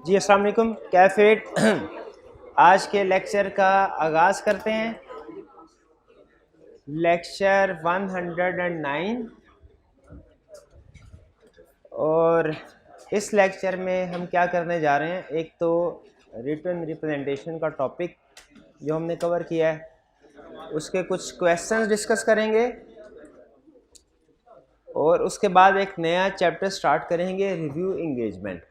जी अस्सलाम वालेकुम कैफेट। आज के लेक्चर का आगाज़ करते हैं। लेक्चर 109 और इस लेक्चर में हम क्या करने जा रहे हैं, एक तो रिटन रिप्रेजेंटेशन का टॉपिक जो हमने कवर किया है उसके कुछ क्वेश्चंस डिस्कस करेंगे और उसके बाद एक नया चैप्टर स्टार्ट करेंगे, रिव्यू इंगेजमेंट।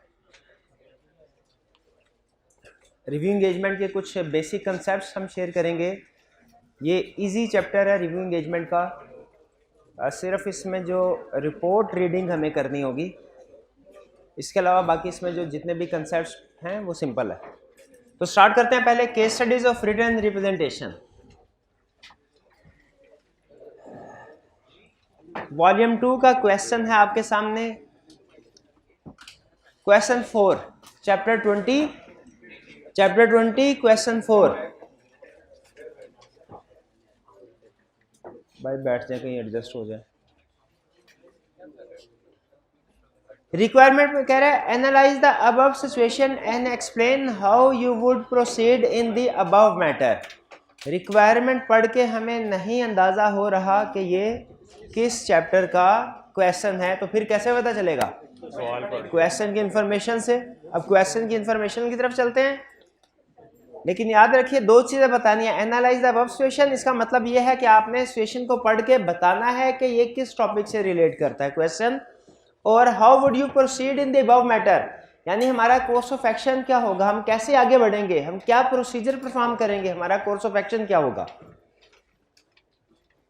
रिव्यू इंगेजमेंट के कुछ बेसिक कंसेप्ट्स हम शेयर करेंगे। ये इजी चैप्टर है रिव्यू इंगेजमेंट का। सिर्फ इसमें जो रिपोर्ट रीडिंग हमें करनी होगी, इसके अलावा बाकी इसमें जो जितने भी कंसेप्ट्स हैं वो सिंपल है। तो स्टार्ट करते हैं पहले case studies of written representation. Volume 2 का क्वेश्चन है आपके सामने, क्वेश्चन 4, चैप्टर 20 क्वेश्चन 4। भाई बैठ जाए, कहीं एडजस्ट हो जाए। रिक्वायरमेंट में कह रहा है analyse the above situation and explain how you would proceed in the above matter. Requirement पढ़ के हमें नहीं अंदाजा हो रहा कि ये किस चैप्टर का क्वेश्चन है, तो फिर कैसे पता चलेगा? क्वेश्चन की इंफॉर्मेशन से। अब क्वेश्चन की इंफॉर्मेशन की तरफ चलते हैं, लेकिन याद रखिए दो चीजें बतानी है। एनालाइज द अबव सिचुएशन, इसका मतलब यह है कि आपने सिचुएशन को पढ़ के बताना है कि ये किस टॉपिक से रिलेट करता है क्वेश्चन। और how would you proceed in the above matter, यानी हमारा कोर्स ऑफ एक्शन क्या होगा, हम कैसे आगे बढ़ेंगे, हम क्या प्रोसीजर परफॉर्म करेंगे, हमारा कोर्स ऑफ एक्शन क्या होगा।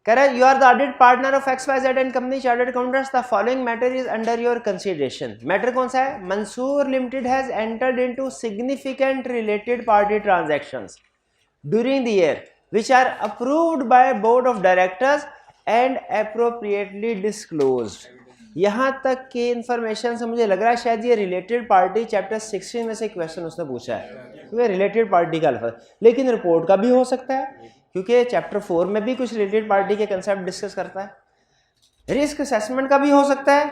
कह रहा है you are the audit partner of XYZ and company chartered accountants, the following matter is under your consideration. Matter कौन सा है? Mansoor limited has entered into significant related party transactions during the year which are approved by board of directors and appropriately disclosed. यहां तक की information से मुझे लग रहा है शायद ये रिलेटेड पार्टी चैप्टर 16 में से क्वेश्चन उसने पूछा है, क्योंकि रिलेटेड पार्टी का अल्फाज, लेकिन रिपोर्ट का भी हो सकता है क्योंकि चैप्टर 4 में भी कुछ रिलेटेड पार्टी के कंसेप्ट डिस्कस करता है। रिस्क असेसमेंट का भी हो सकता है,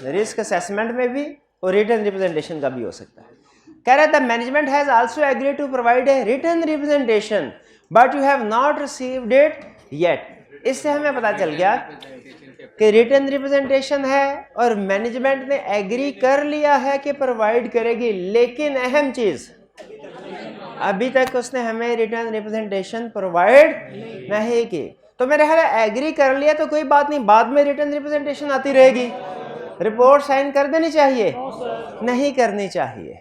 रिस्क असेसमेंट में भी, और रिटन रिप्रेजेंटेशन का भी हो सकता है। कह रहा है the management has also agreed to provide a written representation but you have not received it yet. इससे हमें पता चल गया कि रिटन रिप्रेजेंटेशन है और मैनेजमेंट ने एग्री कर लिया है कि प्रोवाइड करेगी, लेकिन अहम चीज अभी तक उसने हमें रिटन रिप्रेजेंटेशन प्रोवाइड नहीं की। तो मेरे ख्याल है एग्री कर लिया तो कोई बात नहीं, बाद में रिटन रिप्रेजेंटेशन आती रहेगी। रिपोर्ट साइन कर देनी चाहिए, नहीं करनी चाहिए।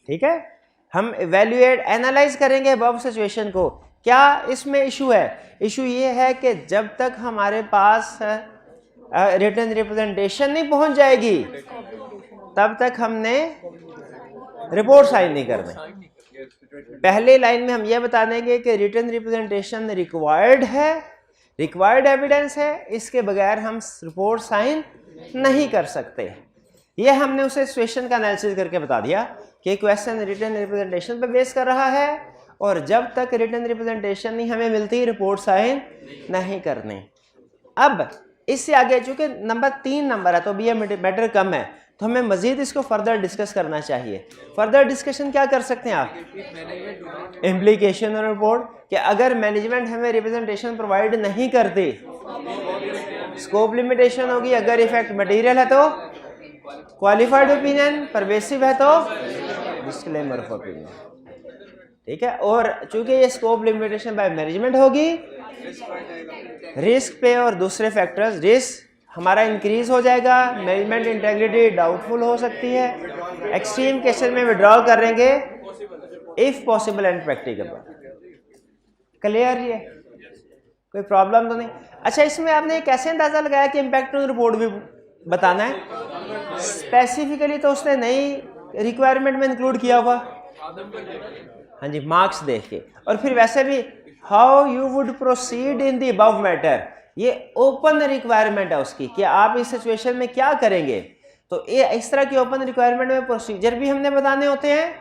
ठीक है, हम इवेल्युएट एनालाइज करेंगे अबव सिचुएशन को। क्या इसमें इशू है? इशू ये है कि जब तक हमारे पास रिटन रिप्रेजेंटेशन नहीं पहुंच जाएगी तब तक हमने रिपोर्ट साइन नहीं करनी। पहले लाइन में हम यह बता देंगे कि रिटन रिप्रेजेंटेशन रिक्वायर्ड है, रिक्वायर्ड एविडेंस है, इसके बगैर हम रिपोर्ट साइन नहीं कर सकते। यह हमने उसे सिचुएशन का एनालिसिस करके बता दिया कि क्वेश्चन रिटन रिप्रेजेंटेशन पे बेस कर रहा है और जब तक रिटन रिप्रेजेंटेशन नहीं हमें मिलती रिपोर्ट साइन नहीं करनी। अब इससे आगे चूंकि नंबर 3 नंबर है तो भी यह मैटर कम है, तो हमें मजीद इसको फर्दर डिस्कस करना चाहिए। फर्दर डिस्कशन क्या कर सकते हैं आप? इम्प्लीकेशन और रिपोर्ट, कि अगर मैनेजमेंट हमें रिप्रेजेंटेशन प्रोवाइड नहीं करती, स्कोप लिमिटेशन होगी। अगर इफेक्ट मटेरियल है तो क्वालिफाइड ओपिनियन, परवेसिव है तो डिस्क्लेमर ऑफ ओपिनियन। ठीक है, और चूंकि ये स्कोप लिमिटेशन बाय मैनेजमेंट होगी, रिस्क पे और दूसरे फैक्टर्स, रिस्क हमारा इंक्रीज हो जाएगा, मैनेजमेंट इंटेग्रिटी डाउटफुल हो सकती है, एक्सट्रीम केसेस में विड्रॉ करेंगे if possible and practicable. Clear? ये कोई प्रॉब्लम तो नहीं? अच्छा, इसमें आपने कैसे अंदाजा लगाया कि इम्पैक्ट ऑन रिपोर्ट भी बताना है? स्पेसिफिकली तो उसने नहीं रिक्वायरमेंट में इंक्लूड किया हुआ, हाँ जी, मार्क्स देख के। और फिर वैसे भी how you would proceed in the above matter, ये ओपन रिक्वायरमेंट है उसकी कि आप इस सिचुएशन में क्या करेंगे। तो ये इस तरह की ओपन रिक्वायरमेंट में प्रोसीजर भी हमने बताने होते हैं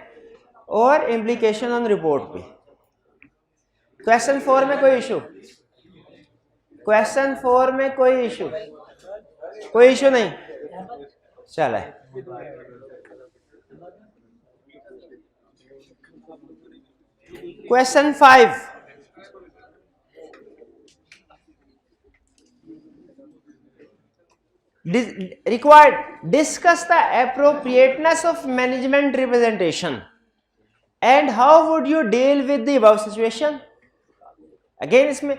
और इम्प्लीकेशन ऑन रिपोर्ट भी। क्वेश्चन 4 में कोई इशू? क्वेश्चन 4 में कोई इशू? कोई इशू नहीं, चला है। Question 5, required discuss the appropriateness of management representation and how would you deal with the above situation. Again इसमें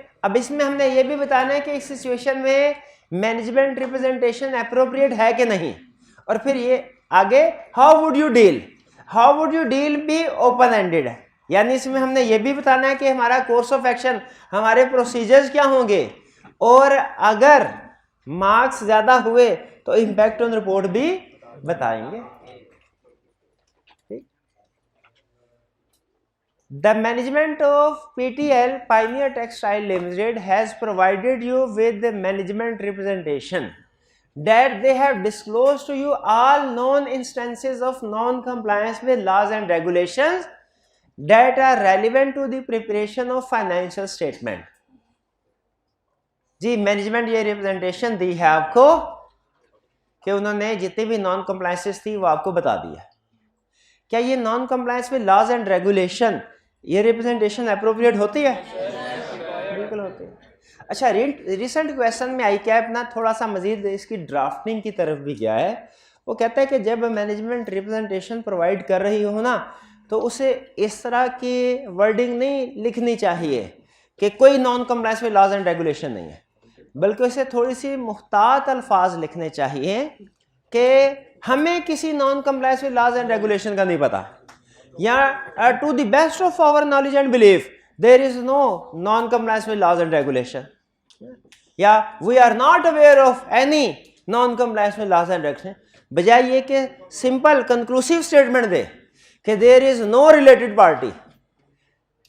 हमने ये भी बताना है कि इस सिचुएशन में मैनेजमेंट रिप्रेजेंटेशन अप्रोप्रिएट है कि नहीं, और फिर ये आगे हाउ वुड यू डील भी ओपन एंडेड है, यानी इसमें हमने ये भी बताना है कि हमारा कोर्स ऑफ एक्शन, हमारे प्रोसीजर्स क्या होंगे, और अगर मार्क्स ज्यादा हुए तो इम्पैक्ट ऑन रिपोर्ट भी बताएंगे. The management of PTL Pioneer Textile Limited has provided you with the management representation that they have disclosed to you all known instances of non-compliance with laws and regulations that are relevant to the preparation of financial statement. जी management ये representation दी है आपको कि उन्होंने जितनी भी non compliances थी वो आपको बता दिया. क्या ये non compliance with laws and regulation ये रिप्रेजेंटेशन अप्रोप्रिएट होती है? बिल्कुल होती है. अच्छा, रिसेंट क्वेश्चन में आई कैप ना थोड़ा सा मजीद इसकी ड्राफ्टिंग की तरफ भी गया है. वो कहता है कि जब मैनेजमेंट रिप्रेजेंटेशन प्रोवाइड कर रही हो ना तो उसे इस तरह की वर्डिंग नहीं लिखनी चाहिए कि कोई non compliance with laws and regulation नहीं है, बल्कि उसे थोड़ी सी मुख्तात अल्फाज लिखने चाहिए कि हमें किसी non compliance with laws and regulation का नहीं पता, या to the best of our knowledge and belief there is no non compliance with laws and regulation, या we are not aware of any non compliance with laws and regulation. बजाय ये कि simple conclusive statement दे कि there is no related party,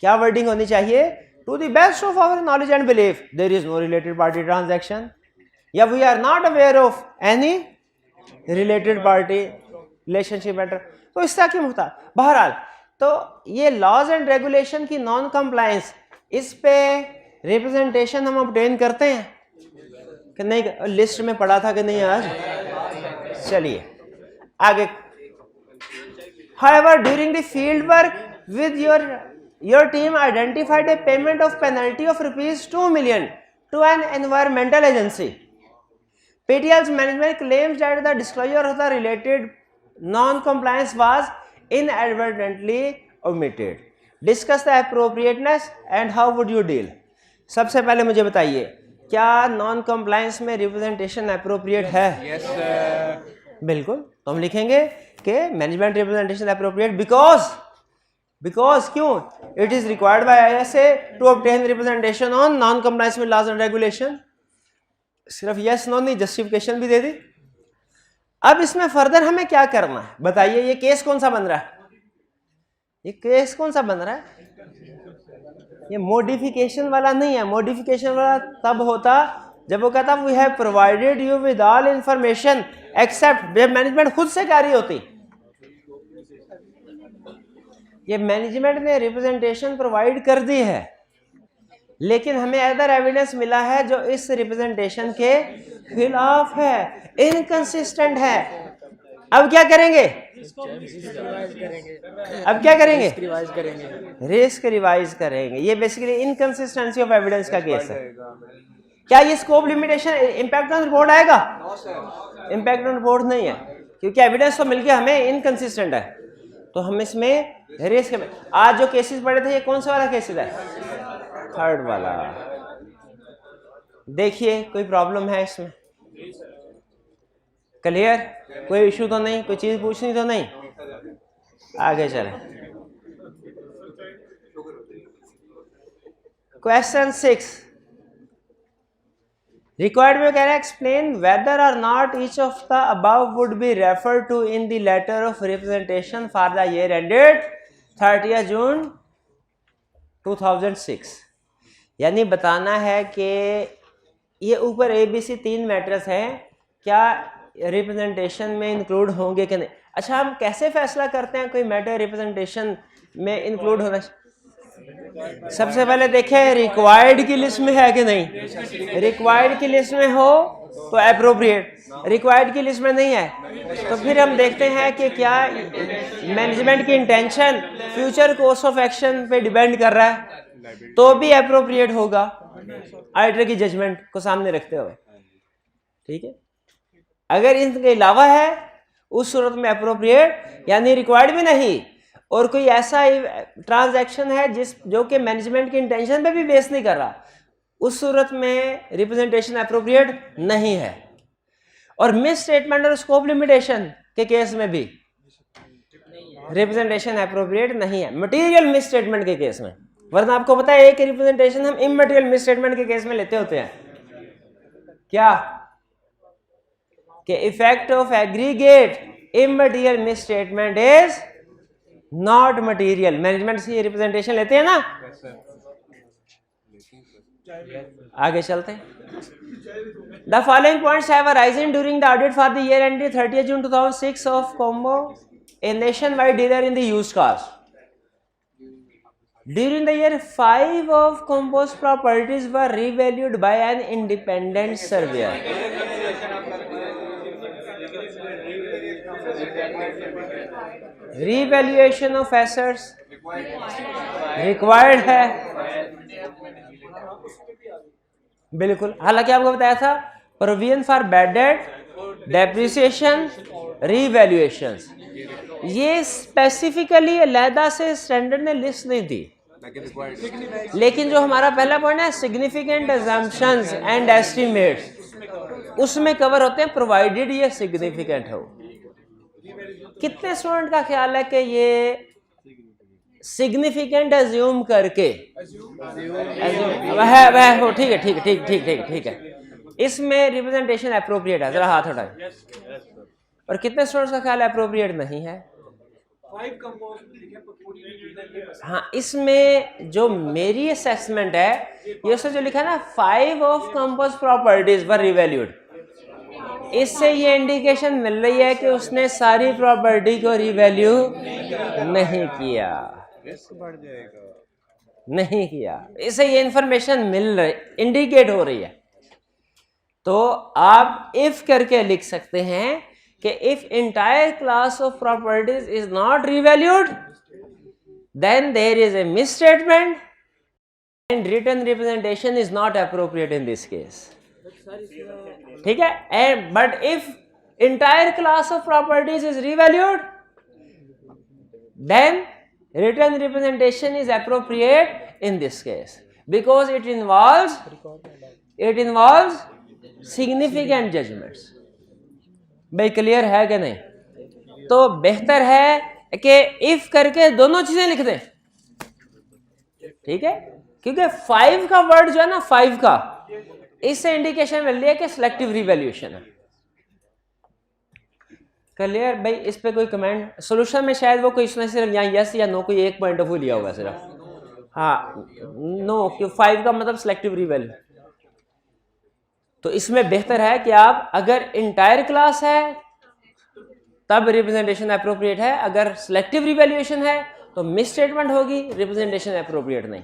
क्या wording होनी चाहिए? To the best of our knowledge and belief there is no related party transaction, या we are not aware of any related party relationship matter. तो इस तरह की मुख्तार. बहरहाल तो ये लॉज एंड रेगुलेशन की नॉन कंप्लायंस, इस पे रिप्रेजेंटेशन हम ऑब्टेन करते हैं कि नहीं? लिस्ट में पढ़ा था कि नहीं आज? चलिए आगे. However, during the field work with your team identified a payment of penalty of rupees 2 million to an environmental agency. PTL's management claims that the disclosure of the related non-compliance was inadvertently omitted. Discuss the appropriateness and how would you deal. सबसे पहले मुझे बताइए, क्या non compliance में representation appropriate है? Yes sir. बिल्कुल. तो हम लिखेंगे कि मैनेजमेंट रिप्रेजेंटेशन अप्रोप्रिएट बिकॉज क्यों? It is required by ISA to obtain representation on non compliance with laws and regulation. सिर्फ यस नो नहीं, जस्टिफिकेशन भी दे दी. अब इसमें फर्दर हमें क्या करना है बताइए? ये केस कौन सा बन रहा है? ये केस कौन सा बन रहा है? ये मॉडिफिकेशन वाला नहीं है. मॉडिफिकेशन वाला तब होता जब वो कहता we have provided you with all information except, जब मैनेजमेंट खुद से कह रही होती. ये मैनेजमेंट ने रिप्रेजेंटेशन प्रोवाइड कर दी है, लेकिन हमें अदर एविडेंस मिला है जो इस रिप्रेजेंटेशन के खिलाफ है, इनकंसिस्टेंट है. अब क्या करेंगे? रिस्क रिवाइज करेंगे. ये बेसिकली इनकंसिस्टेंसी ऑफ एविडेंस का केस है. क्या ये scope limitation impact on report आएगा? इंपैक्ट ऑन रिपोर्ट नहीं है, क्योंकि एविडेंस तो मिल गया हमें इनकंसिस्टेंट है. तो हम इसमें रिस्क, आज जो केसेस पढ़े थे ये कौन सा वाला केसेस है? थर्ड वाला. देखिए कोई प्रॉब्लम है इसमें? क्लियर? कोई इशू तो नहीं? कोई चीज पूछनी तो नहीं? आगे चलें. क्वेश्चन 6 रिक्वायर्ड में कह रहा है explain whether or not each of the above would be referred to in the letter of representation for the year ended 30 June 2006. यानी बताना है कि ये ऊपर ABC 3 मैटर्स हैं, क्या रिप्रेजेंटेशन में इंक्लूड होंगे कि नहीं. अच्छा, हम कैसे फैसला करते हैं कोई मैटर रिप्रेजेंटेशन में इंक्लूड होना? सबसे पहले देखें रिक्वायर्ड की लिस्ट में है कि नहीं. रिक्वायर्ड की लिस्ट में हो तो अप्रोप्रिएट, रिक्वायर्ड की लिस्ट में नहीं है तो फिर हम देखते हैं कि क्या मैनेजमेंट की intention future course of action पे डिपेंड कर रहा है तो भी अप्रोप्रिएट होगा, आर्बिटर की जजमेंट को सामने रखते हुए। ठीक है, अगर इनके अलावा है उस सूरत में अप्रोप्रिएट यानी रिक्वायर्ड भी नहीं, और कोई ऐसा ट्रांजैक्शन है जो कि मैनेजमेंट की इंटेंशन पे भी बेस नहीं कर रहा, उस सूरत में रिप्रेजेंटेशन अप्रोप्रिएट नहीं है। और मिस स्टेटमेंट और स्कोप लिमिटेशन के केस में भी रिप्रेजेंटेशन अप्रोप्रिएट नहीं है, मटेरियल मिस स्टेटमेंट के केस में। वरना आपको पता है कि रिप्रेजेंटेशन हम इमटेरियल मिस स्टेटमेंट के केस में लेते होते हैं, क्या कि effect of aggregate immaterial miss statement is not material. Management से रिप्रेजेंटेशन लेते हैं ना। आगे चलते हैं। The following points have arisen during the audit for the year ended 30 June 2006 of combo, a nationwide dealer in the used cars. During the year, 5 of Compo's properties were revalued by an independent surveyor. Revaluation of assets required है बिल्कुल। हालांकि आपको बताया था provision for bad debt, depreciation, revaluations, ये specifically अलहदा से standard ने लिस्ट नहीं दी, लेकिन जो हमारा पहला पॉइंट है सिग्निफिकेंट अजम्पशंस एंड एस्टिमेट्स, उसमें कवर होते हैं प्रोवाइडेड ये सिग्निफिकेंट हो। कितने स्टूडेंट का ख्याल है कि ये सिग्निफिकेंट एज्यूम करके वह हो? ठीक है, ठीक है, ठीक ठीक ठीक ठीक है, इसमें रिप्रेजेंटेशन अप्रोप्रिएट है। जरा हाथ उठाएं। और कितने स्टूडेंट्स का ख्याल अप्रोप्रिएट नहीं है? हाँ, इसमें जो मेरी असेसमेंट है ये उसने जो लिखा है ना 5 of compose properties were revalued, इससे ये इंडिकेशन मिल रही है कि उसने सारी प्रॉपर्टी को रिवैल्यू नहीं किया, नहीं किया। इससे ये इंफॉर्मेशन मिल रही, इंडिकेट हो रही है। तो आप इफ करके लिख सकते हैं कि if entire class of properties is not revalued then there is a misstatement and written representation is not appropriate in this case. ठीक है, and but if entire class of properties is revalued then written representation is appropriate in this case because it involves significant judgments। भाई clear है कि नहीं? तो बेहतर है कि if करके दोनों चीजें लिख दें, ठीक है, क्योंकि 5 का वर्ड जो है ना 5 का, इससे इंडिकेशन मिल रही है कि सिलेक्टिव रिवैल्यूएशन है। क्लियर भाई? इस पे कोई कमेंट? सॉल्यूशन में शायद वो कोई इसने सिर्फ यहाँ यस या नो कोई एक पॉइंट ऑफ व्यू लिया होगा सिर्फ। हाँ, नो, कि 5 का मतलब सिलेक्टिव रिवैल्यू। तो इसमें बेहतर है कि आप अगर इंटायर क्लास है तब रिप्रेजेंटेशन अप्रोप्रिएट है, अगर सिलेक्टिव रिवैल्यूएशन है तो मिस स्टेटमेंट होगी, रिप्रेजेंटेशन अप्रोप्रिएट नहीं।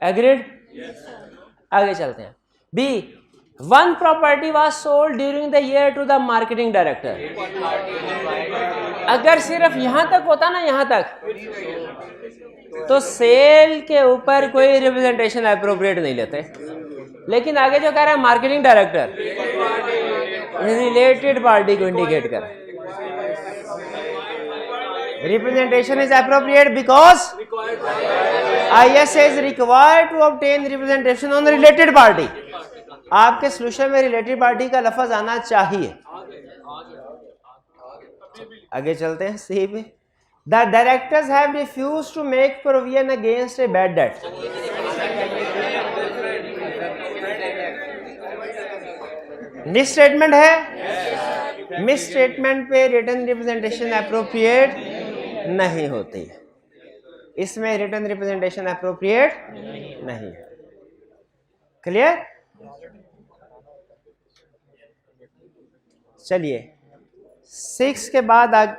एग्रीड? आगे चलते हैं। B, one property was sold during the year to the marketing director। अगर सिर्फ यहां तक होता ना, यहां तक, तो सेल के ऊपर कोई रिप्रेजेंटेशन अप्रोप्रिएट नहीं लेते, लेकिन आगे जो कह रहा है मार्केटिंग डायरेक्टर रिलेटेड पार्टी को इंडिकेट कर, representation is appropriate because ISA is required to obtain representation on related party। आपके सोल्यूशन में रिलेटेड पार्टी का लफ्ज आना चाहिए। आगे चलते हैं। सी पे, the directors have refused to make provision against a bad debt. Misstatement है, मिस स्टेटमेंट पे रिटन रिप्रेजेंटेशन अप्रोप्रिएट नहीं होती, इसमें रिटन रिप्रेजेंटेशन अप्रोप्रिएट नहीं है। क्लियर? चलिए 6 के बाद 8।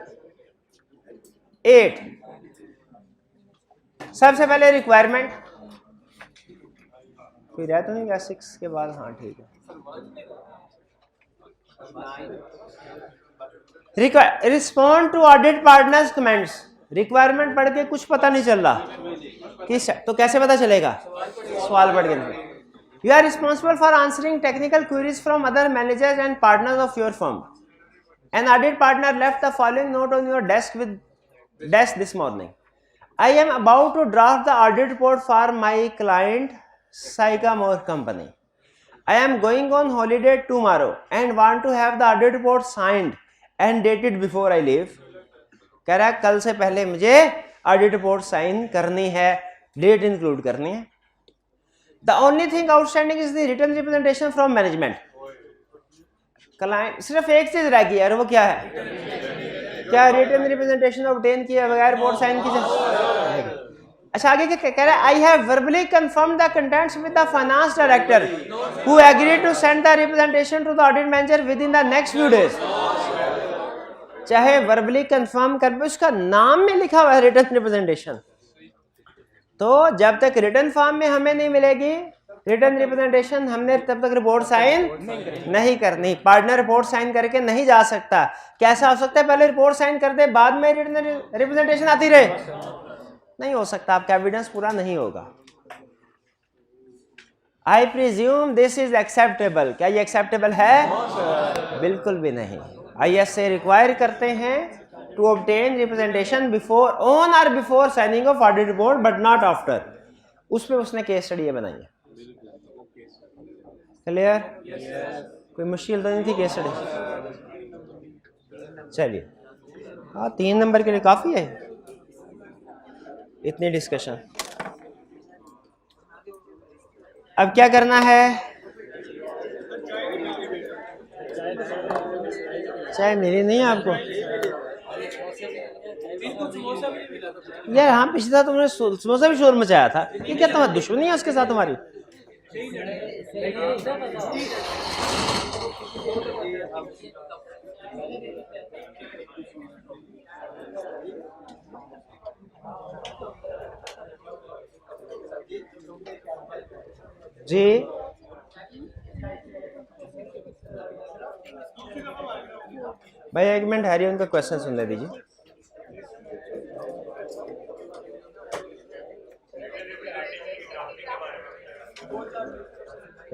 सबसे पहले रिक्वायरमेंट, कोई रह तो नहीं गया 6 के बाद? हाँ ठीक है। Respond to audit partner's comments. Requirement पढ़ के कुछ पता नहीं चल रहा किस, तो कैसे पता चलेगा? सवाल पढ़ के। You are responsible for answering technical queries from other managers and partners of your firm. An audit partner left the following note on your desk this morning. I am about to draft the audit report for my client Sycamore Company. I am going on holiday tomorrow and want to have the audit report signed and dated before I leave. कह रहा है कल से पहले मुझे audit report sign करनी है, date include करनी है। The only thing outstanding is the written representation from management. Client सिर्फ एक चीज रह गई है, वो क्या है? क्या रिटन रिप्रेजेंटेशन ऑब्टेन किए बगैर रिपोर्ट साइन कीजिए। अच्छा आगे क्या कह रहा है? I have verbally confirm the contents with the finance director who agreed to send the representation to the audit manager within the next few days. चाहे वर्बली कंफर्म कर भी उसका नाम में लिखा हुआ है रिटन रिप्रेजेंटेशन, तो जब तक रिटन फॉर्म में हमें नहीं मिलेगी रिटन रिप्रेजेंटेशन, हमने तब तक रिपोर्ट साइन नहीं करनी। पार्टनर रिपोर्ट साइन करके नहीं जा सकता। कैसा हो सकता है पहले रिपोर्ट साइन कर दे बाद में रिटन रिप्रेजेंटेशन आती रहे? नहीं हो सकता, आपका एविडेंस पूरा नहीं होगा। I presume this is acceptable. क्या ये एक्सेप्टेबल है? बिल्कुल भी नहीं। ISA रिक्वायर करते हैं to obtain representation before on और before signing off audit report but not after. उसमें उसने केस स्टडी बनाई है। क्लियर? कोई मुश्किल तो नहीं थी केस स्टडी? चलिए हाँ 3 नंबर के लिए काफी है इतनी डिस्कशन। अब क्या करना है? चाय मेरी नहीं है आपको यार? हाँ पिछले साल तुमने समोसा भी शोर मचाया था। ये क्या तुम्हारी दुश्मनी है उसके साथ तुम्हारी? जी भाई एक मिनट हैरी उनका क्वेश्चन सुन ले दीजिए।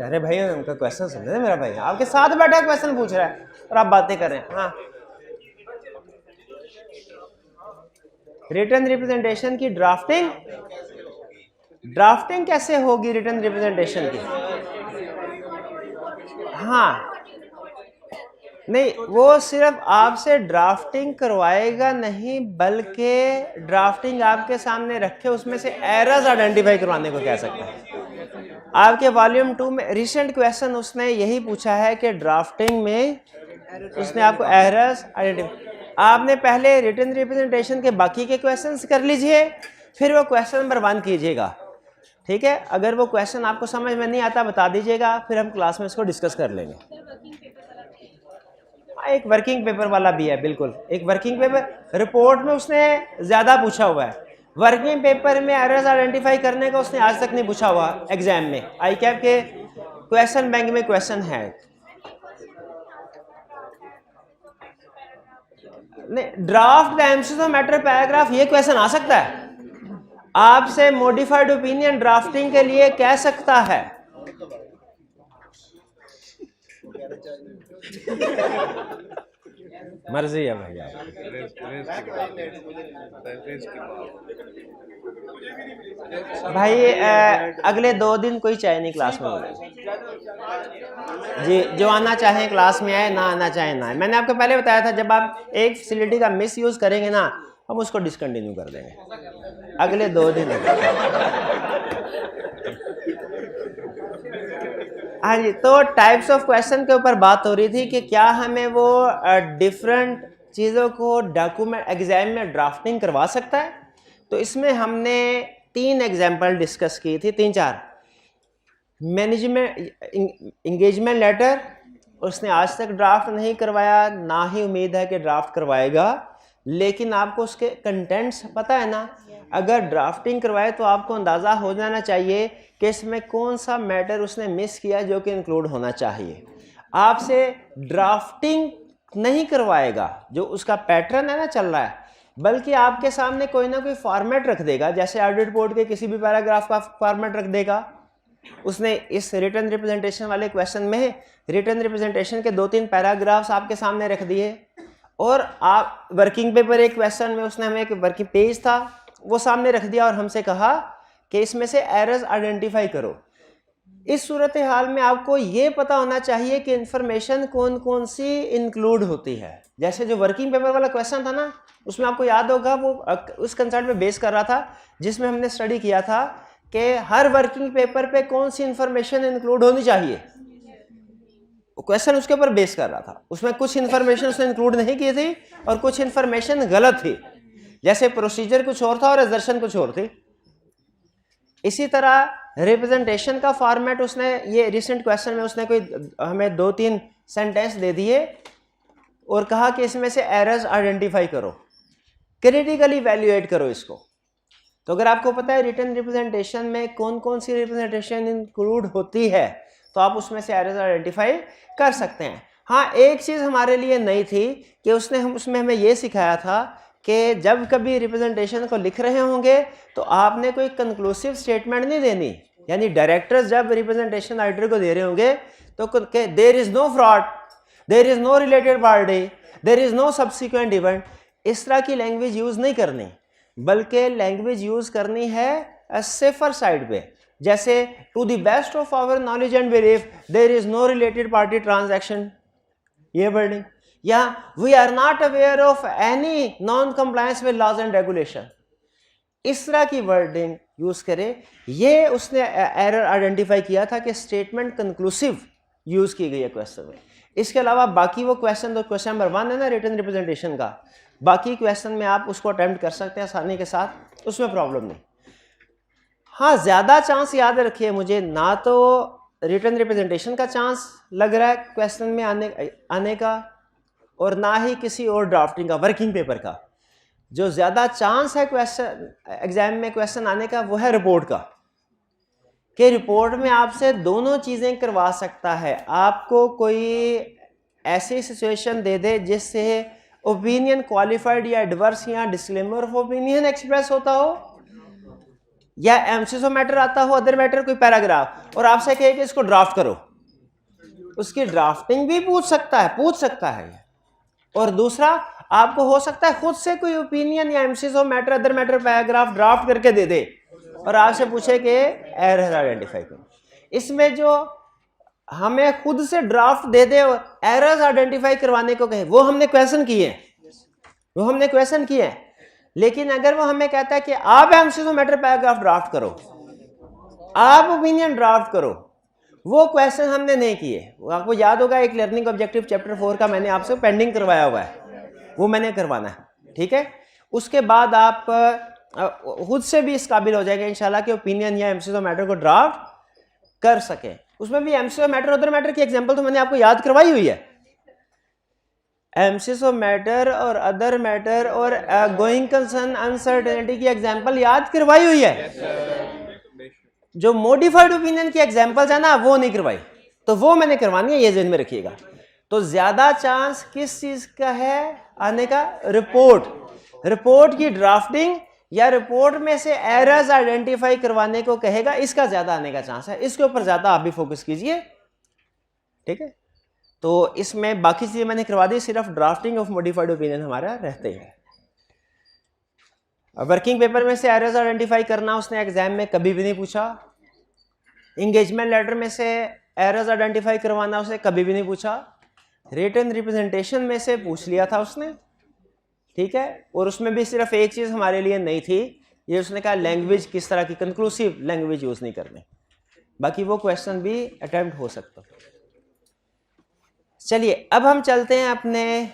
अरे भाई उनका क्वेश्चन सुन ले। मेरा भाई आपके साथ बैठा क्वेश्चन पूछ रहा है और आप बातें कर रहे हैं। हाँ रिटन रिप्रेजेंटेशन की ड्राफ्टिंग कैसे होगी रिटन रिप्रेजेंटेशन की? हाँ नहीं, वो सिर्फ आपसे ड्राफ्टिंग करवाएगा नहीं बल्कि ड्राफ्टिंग आपके सामने रखे उसमें से एरर्स आइडेंटिफाई करवाने को कह सकता है। आपके वॉल्यूम 2 में रिसेंट क्वेश्चन उसने यही पूछा है कि ड्राफ्टिंग में उसने आपको एरर्स आइडेंटिफाई। आपने पहले रिटन रिप्रेजेंटेशन के बाकी के क्वेश्चंस कर लीजिए, फिर वो क्वेश्चन नंबर 1 कीजिएगा। ठीक है? अगर वो क्वेश्चन आपको समझ में नहीं आता बता दीजिएगा, फिर हम क्लास में इसको डिस्कस कर लेंगे। एक वर्किंग पेपर वाला भी है, बिल्कुल एक वर्किंग पेपर। रिपोर्ट में उसने ज्यादा पूछा हुआ है, वर्किंग पेपर में एरर्स आइडेंटिफाई करने का उसने आज तक नहीं पूछा हुआ। एग्जाम में ICAP के क्वेश्चन बैंक में क्वेश्चन है। Draft the MCQ matter paragraph, ये क्वेश्चन आ सकता है आपसे। मॉडिफाइड ओपिनियन ड्राफ्टिंग के लिए कह सकता है। मर्जी है भैया। भाई अगले 2 दिन कोई चाहे नहीं क्लास में होगा जी। जो आना चाहे क्लास में आए, ना आना चाहे ना आए। मैंने आपको पहले बताया था जब आप एक फैसिलिटी का मिस यूज करेंगे ना, हम उसको डिसकंटिन्यू कर देंगे अगले 2 दिन। हाँ जी, तो टाइप्स ऑफ क्वेश्चन के ऊपर बात हो रही थी कि क्या हमें वो डिफरेंट चीज़ों को डॉक्यूमेंट एग्जाम में ड्राफ्टिंग करवा सकता है। तो इसमें हमने 3 एग्जाम्पल डिस्कस की थी, 3-4। मैनेजमेंट इंगेजमेंट लेटर उसने आज तक ड्राफ्ट नहीं करवाया, ना ही उम्मीद है कि ड्राफ्ट करवाएगा, लेकिन आपको उसके कंटेंट्स पता है ना। अगर ड्राफ्टिंग करवाए तो आपको अंदाज़ा हो जाना चाहिए कि इसमें कौन सा मैटर उसने मिस किया जो कि इंक्लूड होना चाहिए। आपसे ड्राफ्टिंग नहीं करवाएगा, जो उसका पैटर्न है ना चल रहा है, बल्कि आपके सामने कोई ना कोई फॉर्मेट रख देगा, जैसे ऑडिट रिपोर्ट के किसी भी पैराग्राफ का फॉर्मेट रख देगा। उसने इस रिटन रिप्रेजेंटेशन वाले क्वेश्चन में रिटन रिप्रेजेंटेशन के 2-3 पैराग्राफ्स आपके सामने रख दिए, और आप वर्किंग पेपर एक क्वेश्चन में उसने हमें एक वर्किंग पेज था वो सामने रख दिया और हमसे कहा कि इसमें से एरर्स आइडेंटिफाई करो। इस सूरत हाल में आपको ये पता होना चाहिए कि इंफॉर्मेशन कौन कौन सी इंक्लूड होती है। जैसे जो वर्किंग पेपर वाला क्वेश्चन था ना, उसमें आपको याद होगा वो उस कंसेप्ट पे बेस कर रहा था जिसमें हमने स्टडी किया था कि हर वर्किंग पेपर पे कौन सी इंफॉर्मेशन इंक्लूड होनी चाहिए। क्वेश्चन उसके ऊपर बेस कर रहा था। उसमें कुछ इंफॉर्मेशन उसने इंक्लूड नहीं की थी और कुछ इंफॉर्मेशन गलत थी, जैसे प्रोसीजर कुछ और था और एजर्शन कुछ और थी। इसी तरह रिप्रेजेंटेशन का फॉर्मेट उसने ये रिसेंट क्वेश्चन में उसने कोई हमें 2-3 सेंटेंस दे दिए और कहा कि इसमें से एरर्स आइडेंटिफाई करो, क्रिटिकली इवैल्यूएट करो इसको। तो अगर आपको पता है रिटन रिप्रेजेंटेशन में कौन कौन सी रिप्रेजेंटेशन इंक्लूड होती है तो आप उसमें से एरर्स आइडेंटिफाई कर सकते हैं। हाँ, एक चीज़ हमारे लिए नई थी कि उसमें हमें ये सिखाया था कि जब कभी रिप्रेजेंटेशन को लिख रहे होंगे तो आपने कोई कंक्लूसिव स्टेटमेंट नहीं देनी। यानी डायरेक्टर्स जब रिप्रेजेंटेशन ऑडिटर को दे रहे होंगे तो there is no fraud, there is no related party, there is no subsequent event, इस तरह की लैंग्वेज यूज नहीं करनी, बल्कि लैंग्वेज यूज करनी है सेफर साइड पे। जैसे to the best of our knowledge and belief there is no related party transaction, ये वर्डिंग, या we are not aware of any non compliance with laws and regulation, इस तरह की wording use करें। ये उसने एरर आइडेंटिफाई किया था कि स्टेटमेंट कंक्लूसिव यूज की गई है क्वेश्चन में। इसके अलावा बाकी वो क्वेश्चन, तो क्वेश्चन नंबर 1 है ना रिटन रिप्रेजेंटेशन का, बाकी क्वेश्चन में आप उसको अटेम्प्ट कर सकते हैं आसानी के साथ, उसमें प्रॉब्लम नहीं। हाँ, ज़्यादा चांस याद रखिए मुझे, ना तो रिटन रिप्रेजेंटेशन का चांस लग रहा है क्वेश्चन में आने का और ना ही किसी और ड्राफ्टिंग का, वर्किंग पेपर का। जो ज़्यादा चांस है क्वेश्चन एग्जाम में क्वेश्चन आने का वो है रिपोर्ट का, कि रिपोर्ट में आपसे दोनों चीज़ें करवा सकता है। आपको कोई ऐसी सिचुएशन दे दे जिससे ओपिनियन क्वालिफाइड या एडवर्स या डिस्क्लेमर ऑफ ओपिनियन एक्सप्रेस होता हो, या एमसीस ऑफ मैटर आता हो, अदर मैटर कोई पैराग्राफ, और आपसे कहे कि इसको ड्राफ्ट करो, उसकी ड्राफ्टिंग भी पूछ सकता है। और दूसरा, आपको हो सकता है खुद से कोई ओपिनियन या MCs of matter, other matter paragraph draft करके दे दे और आपसे पूछे कि एरर आइडेंटिफाई करो। इसमें जो हमें खुद से ड्राफ्ट दे दे और एरर्स आइडेंटिफाई करवाने को कहे, वो हमने क्वेश्चन किए हैं, लेकिन अगर वो हमें कहता है कि आप MCs of matter paragraph draft करो, आप ओपिनियन ड्राफ्ट करो, वो क्वेश्चन हमने नहीं किए। आपको याद होगा एक लर्निंग ऑब्जेक्टिव चैप्टर 4 का मैंने आपसे पेंडिंग करवाया हुआ है, वो मैंने करवाना है, ठीक है। उसके बाद आप खुद से भी इस काबिल हो जाएंगे इंशाल्लाह कि ओपिनियन या एमसीस ऑफ मैटर को ड्राफ्ट कर सके। उसमें भी MCs of matter, other matter की एग्जांपल तो मैंने आपको याद करवाई हुई है। एमसीस ऑफ मैटर और अदर मैटर और गोइंग कंसर्न अनसर्टेनिटी की एग्जांपल याद करवाई हुई है। जो मॉडिफाइड ओपिनियन की एग्जांपल्स है ना, वो नहीं करवाई, तो वो मैंने करवानी है, ये ध्यान में रखिएगा। तो ज्यादा चांस किस चीज का है आने का? रिपोर्ट की ड्राफ्टिंग या रिपोर्ट में से एरर्स आइडेंटिफाई करवाने को कहेगा, इसका ज्यादा आने का चांस है। इसके ऊपर ज्यादा आप भी फोकस कीजिए, ठीक है। तो इसमें बाकी चीजें मैंने करवा दी, सिर्फ ड्राफ्टिंग ऑफ मॉडिफाइड ओपिनियन हमारा रहते हैं। वर्किंग पेपर में से एरर्स आइडेंटिफाई करना उसने एग्जाम में कभी भी नहीं पूछा। इंगेजमेंट लेटर में से एरर्स आइडेंटिफाई करवाना उसने कभी भी नहीं पूछा। रिटन रिप्रेजेंटेशन में से पूछ लिया था उसने, ठीक है। और उसमें भी सिर्फ एक चीज हमारे लिए नहीं थी, ये उसने कहा लैंग्वेज किस तरह की, कंक्लूसिव लैंग्वेज यूज नहीं करनी। बाकी वो क्वेश्चन भी अटेम्प्ट हो सकता। चलिए अब हम चलते हैं अपने,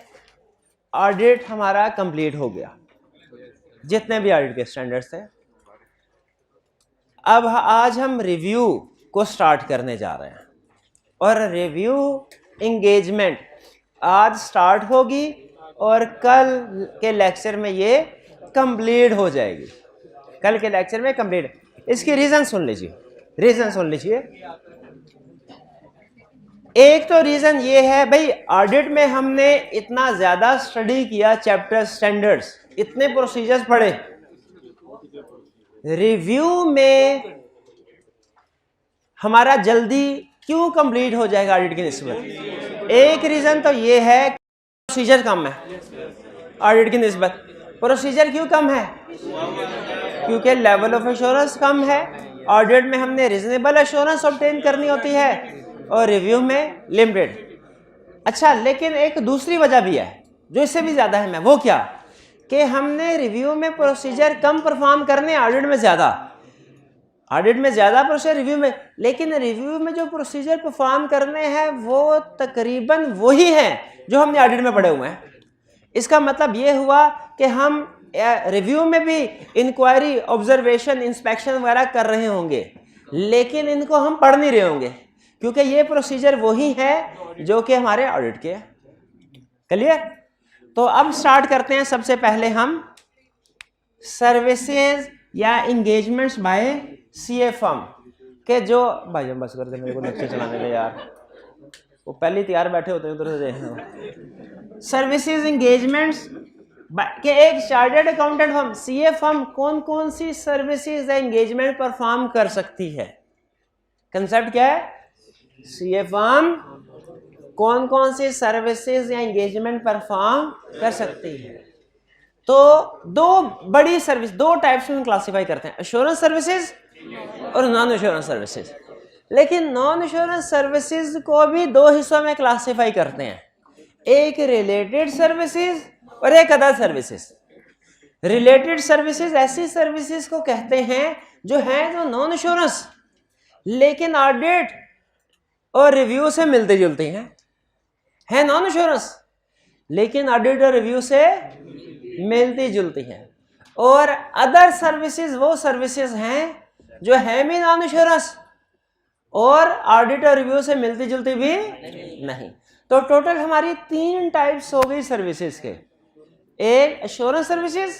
ऑडिट हमारा कंप्लीट हो गया, जितने भी ऑडिट के स्टैंडर्ड्स थे। अब आज हम रिव्यू को स्टार्ट करने जा रहे हैं, और रिव्यू इंगेजमेंट आज स्टार्ट होगी और कल के लेक्चर में ये कंप्लीट हो जाएगी। कल के लेक्चर में कंप्लीट। इसकी रीजन सुन लीजिए। एक तो रीजन ये है भाई, ऑडिट में हमने इतना ज्यादा स्टडी किया चैप्टर स्टैंडर्ड्स, इतने प्रोसीजर्स पढ़े, रिव्यू में हमारा जल्दी क्यों कंप्लीट हो जाएगा ऑडिट की निस्बत? एक रीजन तो ये है प्रोसीजर कम है ऑडिट की निस्बत। प्रोसीजर क्यों कम है? क्योंकि लेवल ऑफ एश्योरेंस कम है। ऑडिट में हमने रीजनेबल एश्योरेंस ऑब्टेन करनी होती है और रिव्यू में लिमिटेड। अच्छा, लेकिन एक दूसरी वजह भी है जो इससे भी ज्यादा है, मैं वो क्या कि हमने रिव्यू में प्रोसीजर कम परफॉर्म करने, ऑडिट में ज्यादा। ऑडिट में ज्यादा प्रोसीजर, रिव्यू में, लेकिन रिव्यू में जो प्रोसीजर परफॉर्म करने हैं वो तकरीबन वही हैं जो हमने ऑडिट में पढ़े हुए हैं। इसका मतलब ये हुआ कि हम रिव्यू में भी इंक्वायरी, ऑब्जर्वेशन, इंस्पेक्शन वगैरह कर रहे होंगे, लेकिन इनको हम पढ़ नहीं रहे होंगे क्योंकि ये प्रोसीजर वही है जो कि हमारे ऑडिट के। क्लियर? तो अब स्टार्ट करते हैं। सबसे पहले हम सर्विसेज या इंगेजमेंट्स बाय सीए फर्म के जो भाई हम बस कर दे, मेरे को लेक्चर चलाने दे यार, वो पहले ही तैयार बैठे होते हैं उधर से। सर्विसेज इंगेजमेंट्स के एक chartered accountant firm, CA firm, कौन कौन सी सर्विसेज या एंगेजमेंट परफॉर्म कर सकती है? कंसेप्ट क्या है? सीए फर्म कौन कौन सी सर्विसेज या एंगेजमेंट परफॉर्म कर सकती है? तो दो बड़ी सर्विस, दो टाइप्स में क्लासिफाई करते हैं, एश्योरेंस सर्विसेज और नॉन एश्योरेंस सर्विसेज। लेकिन नॉन एश्योरेंस सर्विसेज को भी दो हिस्सों में क्लासिफाई करते हैं, एक रिलेटेड सर्विसेज और एक अदर सर्विसेज। रिलेटेड सर्विसेज ऐसी सर्विसेज को कहते हैं जो नॉन एश्योरेंस लेकिन ऑडिट और रिव्यू से मिलती जुलती हैं, है नॉन एश्योरेंस लेकिन ऑडिट और रिव्यू से मिलती जुलती हैं। और अदर सर्विसेज वो सर्विसेज हैं जो है भी नॉन एश्योरेंस और ऑडिट और रिव्यू से मिलती जुलती भी नहीं। तो टोटल हमारी तीन टाइप्स हो गई सर्विसेज के, एक एश्योरेंस सर्विसेज,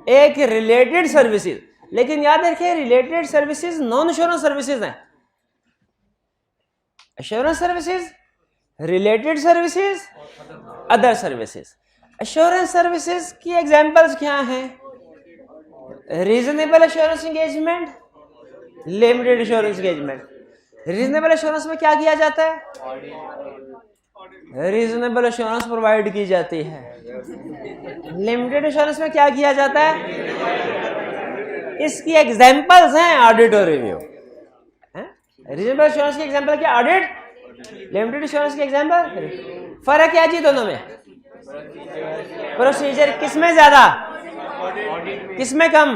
एक रिलेटेड सर्विसेज। लेकिन याद रखिए related services non assurance services हैं, assurance services, related services, other services. Assurance services की एग्जांपल्स क्या हैं? Reasonable assurance engagement, limited assurance engagement. Reasonable assurance में क्या किया जाता है? रीजनेबल एश्योरेंस प्रोवाइड की जाती है। लिमिटेड एश्योरेंस में क्या किया जाता है? इसकी एग्जांपल्स हैं ऑडिट और रिव्यू। रीजनेबल एश्योरेंस की एग्जांपल क्या? ऑडिट। लिमिटेड एश्योरेंस की एग्जांपल। फर्क क्या जी दोनों में? प्रोसीजर किसमें ज्यादा, किसमें कम?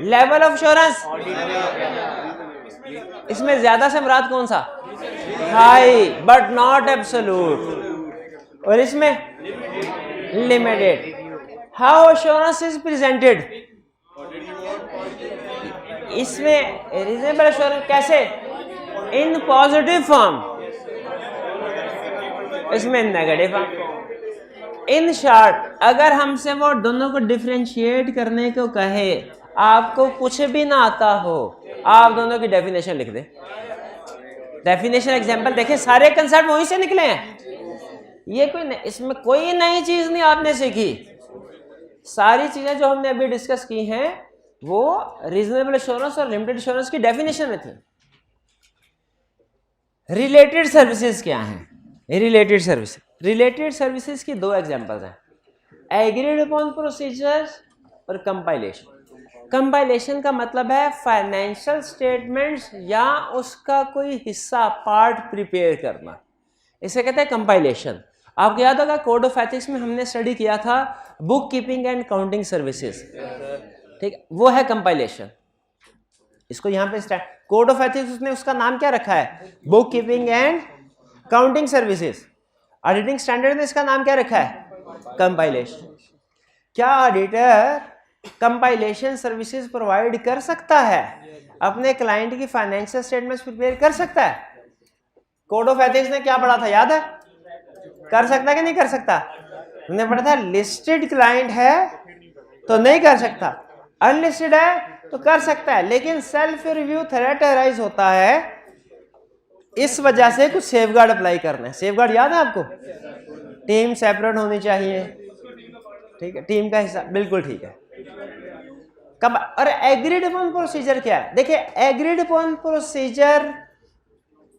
लेवल ऑफ एश्योरेंस इसमें ज्यादा से मुराद कौन सा? High but not absolute. और इसमें limited. How assurance is presented? इसमें रीजनेबल एश्योरेंस कैसे? इन पॉजिटिव फॉर्म, इसमें नेगेटिव फॉर्म। इन शॉर्ट अगर हमसे वो दोनों को डिफरेंशिएट करने को कहे, आपको कुछ भी ना आता हो, आप दोनों की डेफिनेशन लिख दे। डेफिनेशन एग्जांपल देखें, सारे कंसेप्ट वहीं से निकले हैं। ये कोई इसमें कोई नई चीज नहीं आपने सीखी, सारी चीजें जो हमने अभी डिस्कस की हैं वो रीजनेबल एश्योरेंस और लिमिटेड एश्योरेंस की डेफिनेशन में थी। रिलेटेड सर्विसेज क्या है? रिलेटेड सर्विसेज, रिलेटेड सर्विसेज की दो एग्जांपल्स हैं, एग्रीड अपॉन प्रोसीजर्स और कंपाइलेशन। कंपाइलेशन का मतलब है फाइनेंशियल स्टेटमेंट्स या उसका कोई हिस्सा, पार्ट प्रिपेयर करना, इसे कहते हैं कंपाइलेशन। आपको याद होगा कोड ऑफ एथिक्स में हमने स्टडी किया था book keeping and counting services, ठीक, वो है कंपाइलेशन। इसको यहाँ पे कोड ऑफ एथिक्स उसने उसका नाम क्या रखा है? Book keeping and counting services. Auditing standard ने इसका नाम क्या रखा है? कंपाइलेशन। क्या ऑडिटर कंपाइलेशन सर्विसेज प्रोवाइड कर सकता है? अपने क्लाइंट की फाइनेंशियल स्टेटमेंट्स प्रिपेयर कर सकता है? कोड ऑफ एथिक्स ने क्या पढ़ा था याद है? कर सकता है कि नहीं कर सकता? हमने पढ़ा था लिस्टेड क्लाइंट है तो नहीं कर सकता, अनलिस्टेड है तो कर सकता है। लेकिन सेल्फ रिव्यू थ्रेट अराइज होता है, इस वजह से कुछ सेफगार्ड अप्लाई करना है। सेफगार्ड याद है आपको? टीम सेपरेट होनी चाहिए, ठीक है, टीम का हिस्सा, बिल्कुल ठीक है। कब, और एग्रीड अपॉन प्रोसीजर क्या है? देखिए एग्रीड अपॉन प्रोसीजर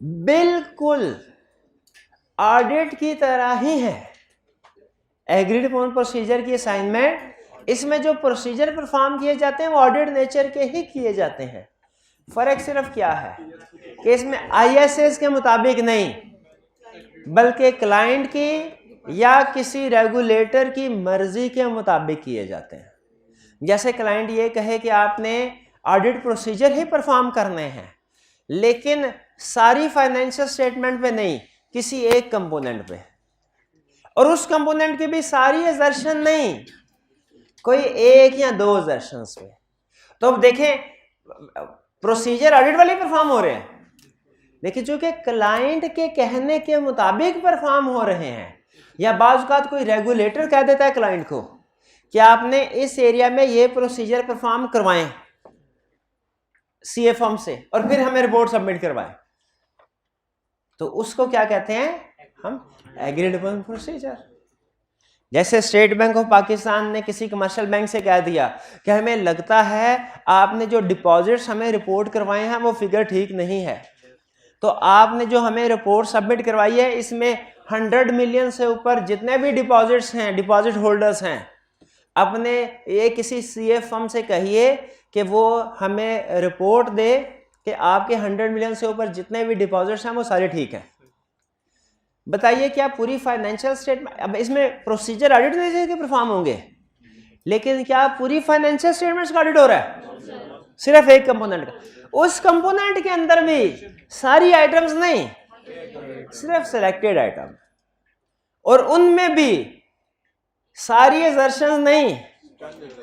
बिल्कुल ऑडिट की तरह ही है। एग्रीड अपॉन प्रोसीजर की असाइनमेंट, इसमें जो प्रोसीजर परफॉर्म किए जाते हैं वो ऑडिट नेचर के ही किए जाते हैं। फर्क सिर्फ क्या है कि इसमें आईएसएस के मुताबिक नहीं, बल्कि क्लाइंट की या किसी रेगुलेटर की मर्जी के मुताबिक किए जाते हैं। जैसे क्लाइंट ये कहे कि आपने ऑडिट प्रोसीजर ही परफॉर्म करने हैं, लेकिन सारी फाइनेंशियल स्टेटमेंट पे नहीं, किसी एक कंपोनेंट पे, और उस कंपोनेंट की भी सारी एजर्शन नहीं, कोई एक या दो एजर्शंस पे। तो अब देखें प्रोसीजर ऑडिट वाले परफॉर्म हो रहे हैं, लेकिन चूंकि क्लाइंट के कहने के मुताबिक परफॉर्म हो रहे हैं, या बाज़ औक़ात कोई रेगुलेटर कह देता है क्लाइंट को कि आपने इस एरिया में ये प्रोसीजर परफॉर्म करवाएं सीए फर्म से और फिर हमें रिपोर्ट सबमिट करवाएं, तो उसको क्या कहते हैं हम? Agreed upon procedure. जैसे स्टेट बैंक ऑफ पाकिस्तान ने किसी कमर्शियल बैंक से कह दिया कि हमें लगता है आपने जो डिपॉजिट्स हमें रिपोर्ट करवाए हैं वो फिगर ठीक नहीं है, तो आपने जो हमें रिपोर्ट सबमिट करवाई है इसमें 100 मिलियन से ऊपर जितने भी डिपॉजिट्स हैं, डिपॉजिट होल्डर्स हैं, अपने ये किसी सीए फर्म से कहिए कि वो हमें रिपोर्ट दे कि आपके 100 मिलियन से ऊपर जितने भी डिपॉजिट्स हैं वो सारे ठीक हैं। बताइए क्या पूरी फाइनेंशियल स्टेटमेंट, अब इसमें प्रोसीजर ऑडिट के परफॉर्म होंगे, लेकिन क्या पूरी फाइनेंशियल स्टेटमेंट्स का ऑडिट हो रहा है? सिर्फ एक कंपोनेंट का। उस कंपोनेंट के अंदर भी सारी आइटम्स नहीं, सिर्फ सिलेक्टेड आइटम, और उनमें भी सारी एजर्शंस नहीं,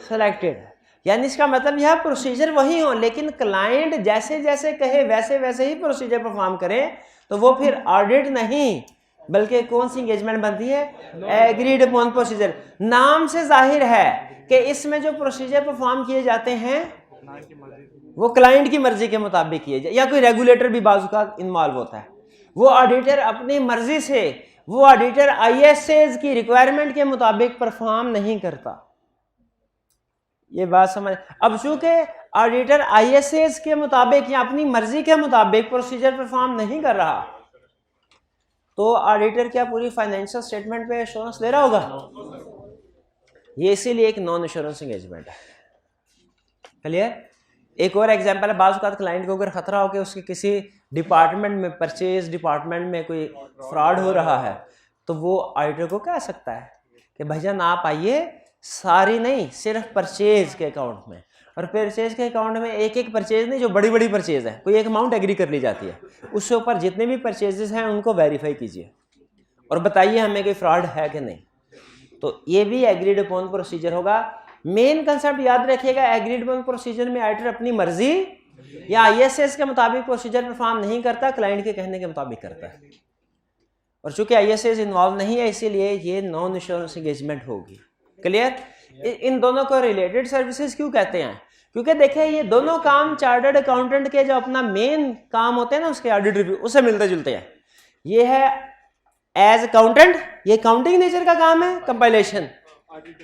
सिलेक्टेड। यानी इसका मतलब यह प्रोसीजर वही हो, लेकिन क्लाइंट जैसे जैसे कहे वैसे वैसे ही प्रोसीजर परफॉर्म करें, तो वो फिर ऑडिट नहीं बल्कि कौन सी एंगेजमेंट बनती है? Agreed upon procedure. नाम से जाहिर है कि इसमें जो प्रोसीजर परफॉर्म किए जाते हैं वो क्लाइंट की मर्जी के मुताबिक किए जाए, या कोई रेगुलेटर भी बाजू का इन्वॉल्व होता है। वो ऑडिटर अपनी मर्जी से, वो ऑडिटर आईएसएस की रिक्वायरमेंट के मुताबिक परफॉर्म नहीं करता। ये बात समझ। अब चूंकि ऑडिटर आईएसएस के मुताबिक या अपनी मर्जी के मुताबिक प्रोसीजर परफॉर्म नहीं कर रहा, तो ऑडिटर क्या पूरी फाइनेंशियल स्टेटमेंट पे एश्योरेंस दे रहा होगा? ये इसीलिए एक नॉन एश्योरेंस एंगेजमेंट है। क्लियर? एक और एग्जांपल है, बाज़ औक़ात क्लाइंट को अगर खतरा हो कि उसके किसी डिपार्टमेंट में, परचेज डिपार्टमेंट में कोई फ्रॉड हो रहा है, तो वो ऑडिटर को कह सकता है कि भाईजान आप आइए, सारी नहीं सिर्फ परचेज के अकाउंट में, और परचेज के अकाउंट में एक एक परचेज नहीं, जो बड़ी बड़ी परचेज है, कोई एक अमाउंट एग्री कर ली जाती है, उससे ऊपर जितने भी परचेजेस हैं उनको वेरीफाई कीजिए और बताइए हमें कोई फ्रॉड है कि नहीं। तो ये भी एग्रीड अपॉन प्रोसीजर होगा। मेन कंसेप्ट याद रखिएगा, एग्रीड अपॉन प्रोसीजर में ऑडिटर अपनी मर्जी या आईएसएस के मुताबिक प्रोसीजर परफॉर्म नहीं करता, क्लाइंट के कहने के मुताबिक करता है। और चूंकि आईएसएस इन्वॉल्व नहीं है, इसीलिए ये नॉन एश्योरेंस एंगेजमेंट होगी। क्लियर? इन दोनों को रिलेटेड सर्विसेज क्यों कहते हैं? क्योंकि देखिए ये दोनों काम चार्टर्ड अकाउंटेंट के जो अपना मेन काम होते हैं ना, उसके ऑडिट रिव्यू, उससे मिलते जुलते हैं। ये है एज अकाउंटेंट, ये अकाउंटिंग नेचर का काम है कंपाइलेशन,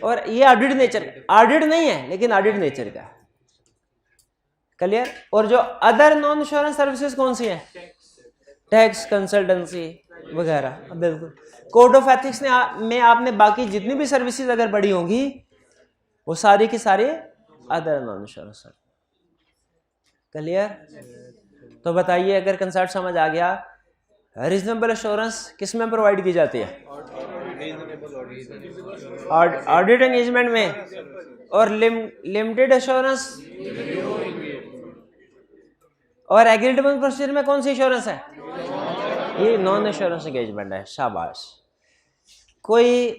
और ये ऑडिट नेचर, ऑडिट नहीं है लेकिन ऑडिट नेचर का। क्लियर? और जो अदर नॉन एश्योरेंस सर्विसेज कौन सी हैं? टैक्स, कंसल्टेंसी वगैरह। बिल्कुल, कोड ऑफ एथिक्स में आपने बाकी जितनी भी सर्विसेज अगर बड़ी होंगी वो सारी की सारी अदर नॉन एश्योरेंस। क्लियर? तो बताइए अगर कंसेप्ट समझ आ गया, रीजनेबल एश्योरेंस किस में प्रोवाइड की जाती है? ऑडिट एंगेजमेंट में। और लिमिटेड एश्योरेंस और एग्रीड अपॉन प्रोसीजर में कौन सी एश्योरेंस है? ये नॉन एश्योरेंस एंगेजमेंट है। शाबाश। कोई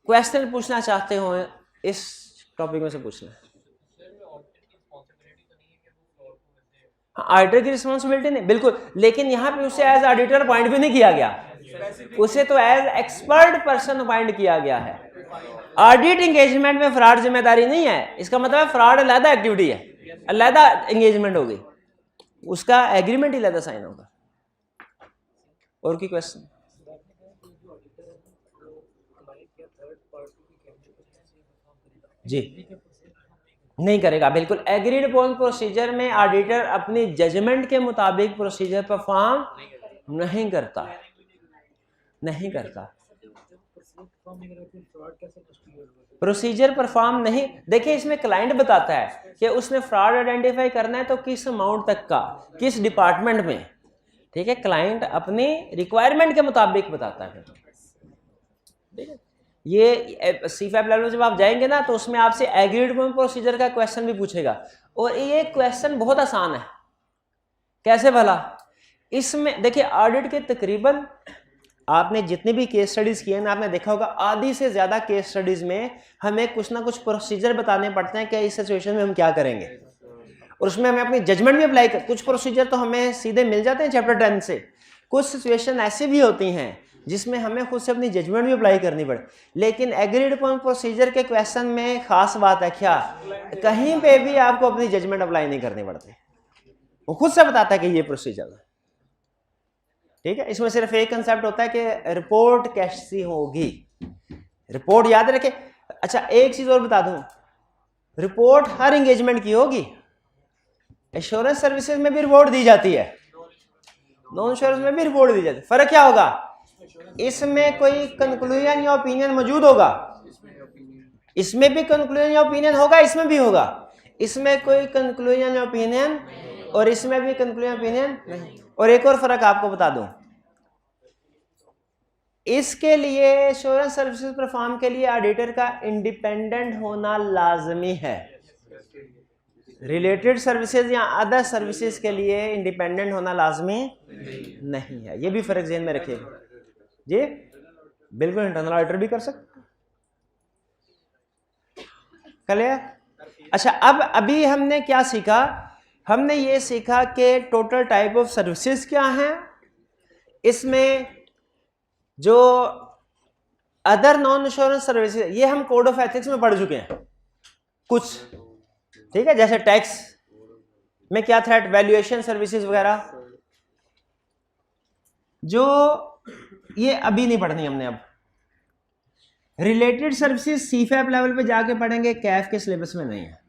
क्वेश्चन पूछना चाहते हो इस टॉपिक में से पूछना? ऑडिटर की रिस्पॉन्सिबिलिटी नहीं, बिल्कुल, लेकिन यहाँ पे उसे एज ऑडिटर अपॉइंट भी नहीं किया गया, उसे तो एज एक्सपर्ट पर्सन अपॉइंट किया गया है। ऑडिट एंगेजमेंट में फ्रॉड जिम्मेदारी नहीं है, इसका मतलब फ्रॉड अलग एक्टिविटी है, अलग एंगेजमेंट होगी, उसका एग्रीमेंट ही अलग साइन होगा। और की क्वेश्चन? जी नहीं करेगा, बिल्कुल। एग्रीड अपॉन प्रोसीजर में ऑडिटर अपनी जजमेंट के मुताबिक प्रोसीजर परफॉर्म नहीं करता, नहीं करता। प्रोसीजर परफॉर्म नहीं, देखिए इसमें क्लाइंट बताता है कि उसने फ्रॉड आइडेंटिफाई करना है तो किस अमाउंट तक का, किस डिपार्टमेंट में, ठीक है। क्लाइंट अपनी रिक्वायरमेंट के मुताबिक बताता है, ठीक है। ये सीफैप लेवल में जब आप जाएंगे ना तो उसमें आपसे एग्रीड प्रोसीजर का क्वेश्चन भी पूछेगा, और ये क्वेश्चन बहुत आसान है। कैसे भला? इसमें देखिए ऑडिट के तकरीबन आपने जितनी भी केस स्टडीज किए ना, आपने देखा होगा आधी से ज्यादा केस स्टडीज में हमें कुछ ना कुछ प्रोसीजर बताने पड़ते हैं कि इस सिचुएशन में हम क्या करेंगे, और उसमें हमें अपनी जजमेंट भी अप्लाई कर। कुछ प्रोसीजर तो हमें सीधे मिल जाते हैं चैप्टर 10 से, कुछ सिचुएशन ऐसी भी होती हैं जिसमें हमें खुद से अपनी जजमेंट भी अप्लाई करनी पड़े। लेकिन एग्रीड अपॉन प्रोसीजर के क्वेश्चन में खास बात है क्या, कहीं पे भी आपको अपनी जजमेंट अप्लाई नहीं करनी पड़ती, वो खुद से बताता है कि ये प्रोसीजर है, ठीक है। इसमें सिर्फ एक कंसेप्ट होता है कि रिपोर्ट कैसी होगी, रिपोर्ट याद रखे। अच्छा एक चीज और बता दूं, रिपोर्ट हर एंगेजमेंट की होगी। एश्योरेंस सर्विसेज में भी रिपोर्ट दी जाती है, नॉन एश्योरेंस में भी रिपोर्ट दी जाती है। फर्क क्या होगा, इसमें कोई कंक्लूजन या ओपिनियन मौजूद होगा, इसमें भी कंक्लूजन या ओपिनियन होगा, इसमें भी होगा। इसमें कोई कंक्लूजन या ओपिनियन और इसमें भी कंक्लूजन ओपिनियन नहीं। और एक और फर्क आपको बता दूं, इसके लिए एश्योरेंस सर्विसेज परफॉर्म के लिए ऑडिटर का इंडिपेंडेंट होना लाजमी है। रिलेटेड सर्विसेज या अदर सर्विसेज के लिए इंडिपेंडेंट होना लाजमी नहीं है, ये भी फर्क ज़हन में रखिएगा जी। बिल्कुल इंटरनल ऑडिटर भी कर सकते, क्लियर। अच्छा अब अभी हमने क्या सीखा, हमने ये सीखा कि टोटल टाइप ऑफ सर्विसेज क्या हैं, इसमें जो अदर नॉन इंश्योरेंस सर्विसेज ये हम कोड ऑफ एथिक्स में पढ़ चुके हैं कुछ, ठीक है। जैसे टैक्स में क्या था, वैल्यूएशन सर्विसेज वगैरह, जो ये अभी नहीं पढ़नी हमने। अब रिलेटेड सर्विसेज सीफैप लेवल पे जाके पढ़ेंगे, कैफ के सिलेबस में नहीं है।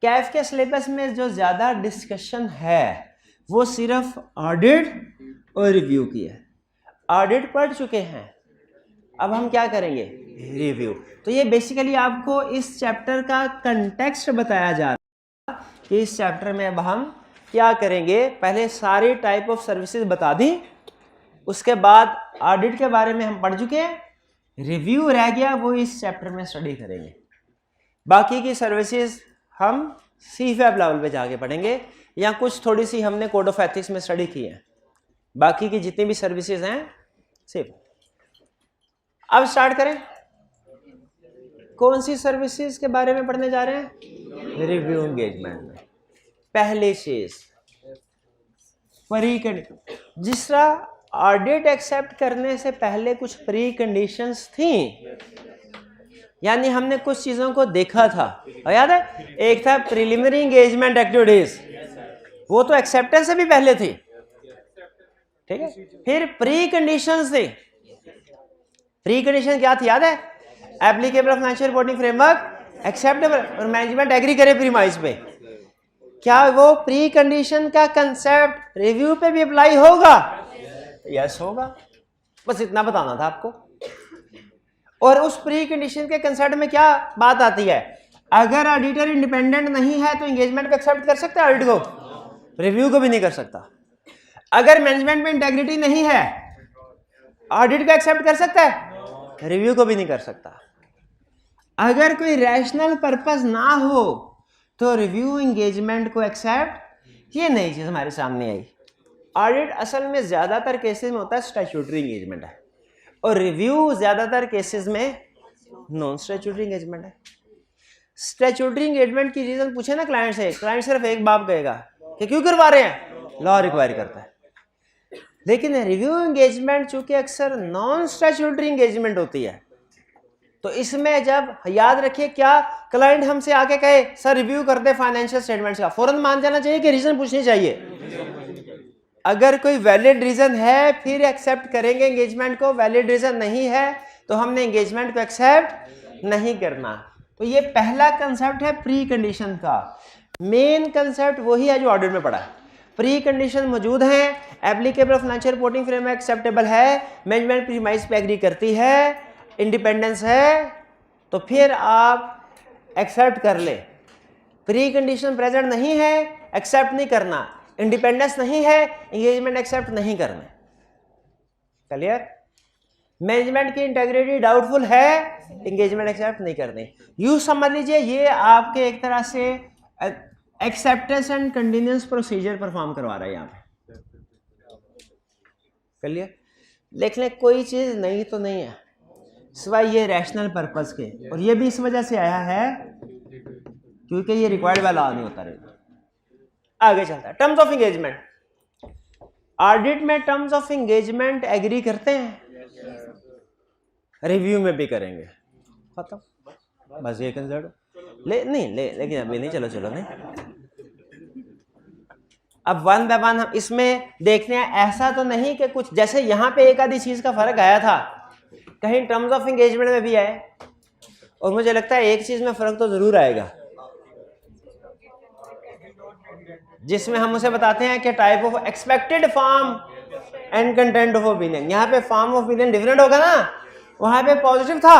कैफ के सिलेबस में जो ज्यादा डिस्कशन है वो सिर्फ ऑडिट और रिव्यू की है। ऑडिट पढ़ चुके हैं, अब हम क्या करेंगे, रिव्यू। तो ये बेसिकली आपको इस चैप्टर का कंटेक्स्ट बताया जा रहा है कि इस चैप्टर में अब हम क्या करेंगे। पहले सारी टाइप ऑफ सर्विसेज बता दी, उसके बाद ऑडिट के बारे में हम पढ़ चुके हैं, रिव्यू रह गया, वो इस चैप्टर में स्टडी करेंगे। बाकी की सर्विसेज हम सीफैप लेवल पे जाके पढ़ेंगे, या कुछ थोड़ी सी हमने कोड ऑफ एथिक्स में स्टडी की है। बाकी की जितनी भी सर्विसेज हैं सिर्फ। अब स्टार्ट करें, कौन सी सर्विसेज के बारे में पढ़ने जा रहे हैं, रिव्यू एंगेजमेंट में। पहली चीज प्री कंडीशन, जिस तरह ऑडिट एक्सेप्ट करने से पहले कुछ प्री कंडीशंस थी, यानी हमने कुछ चीजों को देखा था, और याद है एक था प्रिलिमिनरी एंगेजमेंट एक्टिविटीज, वो तो एक्सेप्टेंस से भी पहले थी, ठीक है। फिर प्री कंडीशंस थी, प्री कंडीशन क्या थी याद है, applicable financial reporting framework acceptable और मैनेजमेंट एग्री करे प्रीमाइस पे। क्या वो प्री कंडीशन का कंसेप्ट रिव्यू पे भी अप्लाई होगा? यस होगा, बस इतना बताना था आपको। और उस प्री कंडीशन के कंसेप्ट में क्या बात आती है, अगर ऑडिटर इंडिपेंडेंट नहीं है तो एंगेजमेंट को एक्सेप्ट कर सकता है ऑडिट को, रिव्यू को भी नहीं कर सकता। अगर मैनेजमेंट में इंटेग्रिटी नहीं है ऑडिट को एक्सेप्ट कर सकता है, रिव्यू को भी नहीं कर सकता। अगर कोई रैशनल पर्पस ना हो तो रिव्यू एंगेजमेंट को एक्सेप्ट, ये नई चीज हमारे सामने आई। ऑडिट असल में ज्यादातर केसेस में होता है स्टैट्यूटरी एंगेजमेंट है, और रिव्यू ज्यादातर केसेस में नॉन स्टैट्यूटरी एंगेजमेंट है। स्टैट्यूटरी एंगेजमेंट की रीजन पूछे ना क्लाइंट से, क्लाइंट सिर्फ एक बात कहेगा कि क्यों करवा रहे हैं, लॉ रिक्वायर करता है। लेकिन रिव्यू एंगेजमेंट चूंकि अक्सर नॉन स्टैट्यूटरी एंगेजमेंट होती है, तो इसमें जब याद रखिए क्या क्लाइंट हमसे आके कहे सर रिव्यू कर दे फाइनेंशियल स्टेटमेंट्स का, फौरन मान जाना चाहिए कि रीजन पूछनी चाहिए। अगर कोई वैलिड रीजन है फिर एक्सेप्ट करेंगे एंगेजमेंट को, वैलिड रीजन नहीं है तो हमने एंगेजमेंट को एक्सेप्ट नहीं करना। तो ये पहला कंसेप्ट है प्री कंडीशन का। मेन कंसेप्ट वही है जो ऑडिट में पड़ा है। प्री कंडीशन मौजूद है, applicable financial reporting framework acceptable है, मैनेजमेंट प्रीमाइस पे एग्री करती है, इंडिपेंडेंस है, तो फिर आप एक्सेप्ट कर ले। प्री कंडीशन प्रेजेंट नहीं है, एक्सेप्ट नहीं करना। इंडिपेंडेंस नहीं है, एंगेजमेंट एक्सेप्ट नहीं करना। क्लियर? मैनेजमेंट की इंटेग्रिटी डाउटफुल है, एंगेजमेंट एक्सेप्ट नहीं करनी। यूं समझ लीजिए ये आपके एक तरह से acceptance and continuous procedure perform करवा रहा है यहाँ पे। क्लियर? देख लें कोई चीज नहीं तो नहीं है सिवाय ये रैशनल पर्पस के, और ये भी इस वजह से आया है क्योंकि ये रिक्वायर्ड बाय लॉ नहीं होता रहेगा। आगे चलता है टर्म्स ऑफ एंगेजमेंट। ऑडिट में टर्म्स ऑफ एंगेजमेंट एग्री करते हैं, रिव्यू में भी करेंगे, खत्म, बस ये कंसिडर लेकिन अभी नहीं, चलो नहीं। अब वन बाय वन हम इसमें देखते हैं। ऐसा तो नहीं कि कुछ जैसे यहां पे एक आधी चीज का फर्क आया था, कहीं टर्म्स ऑफ एंगेजमेंट में भी आए, और मुझे लगता है एक चीज में फर्क तो जरूर आएगा, जिसमें हम उसे बताते हैं कि type of expected form and content of opinion. यहाँ पे फॉर्म ऑफ ओपिनियन डिफरेंट होगा ना, वहां पे पॉजिटिव था,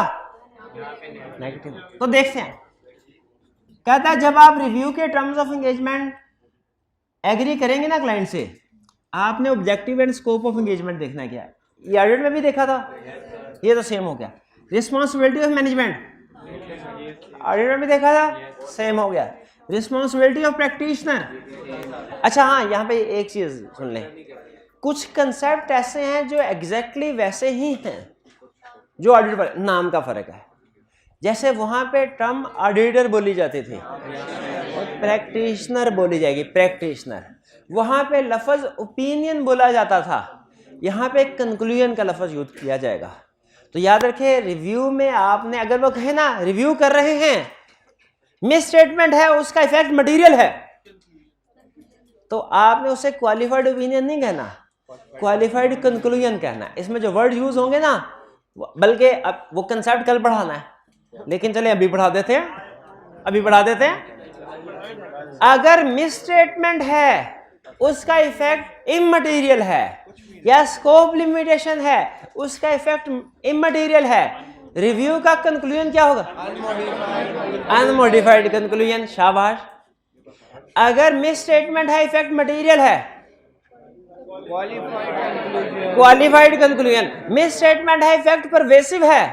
नेगेटिव। तो देखते हैं, कहता है जब आप रिव्यू के टर्म्स ऑफ एंगेजमेंट एग्री करेंगे ना क्लाइंट से, आपने objective and scope of engagement देखना है। क्या ये ऑडिट में भी देखा था, ये तो सेम हो गया। रिस्पॉन्सिबिलिटी ऑफ मैनेजमेंट ऑडिट में भी देखा था, सेम हो गया। Responsibility of practitioner. अच्छा हाँ, यहाँ पे एक चीज सुन लें, कुछ कंसेप्ट ऐसे हैं जो एग्जैक्टली वैसे ही हैं जो ऑडिट पर, नाम का फर्क है। जैसे वहां पे टर्म ऑडिटर बोली जाती थी, प्रैक्टिशनर बोली जाएगी, प्रैक्टिशनर। वहां पे लफ्ज ओपिनियन बोला जाता था, यहाँ पे कंक्लूजन का लफ्ज यूज किया जाएगा। तो याद रखें, रिव्यू में आपने अगर वो कहे ना रिव्यू कर रहे हैं, मिस स्टेटमेंट है, उसका इफेक्ट मटेरियल है, तो आपने उसे क्वालिफाइड ओपिनियन नहीं कहना, क्वालिफाइड कंक्लूजन कहना। इसमें जो वर्ड यूज होंगे ना, बल्कि अब वो कंसेप्ट कल पढ़ाना है, लेकिन चले अभी पढ़ा देते हैं, अगर मिस स्टेटमेंट है, उसका इफेक्ट इमटेरियल है, या स्कोप लिमिटेशन है, उसका इफेक्ट इमटेरियल है, रिव्यू का कंक्लूजन क्या होगा? Unmodified conclusion. शाबाश। अगर मिस स्टेटमेंट है, इफेक्ट मटेरियल है, क्वालिफाइड कंक्लूजन। मिस स्टेटमेंट है, इफेक्ट परवेसिव है,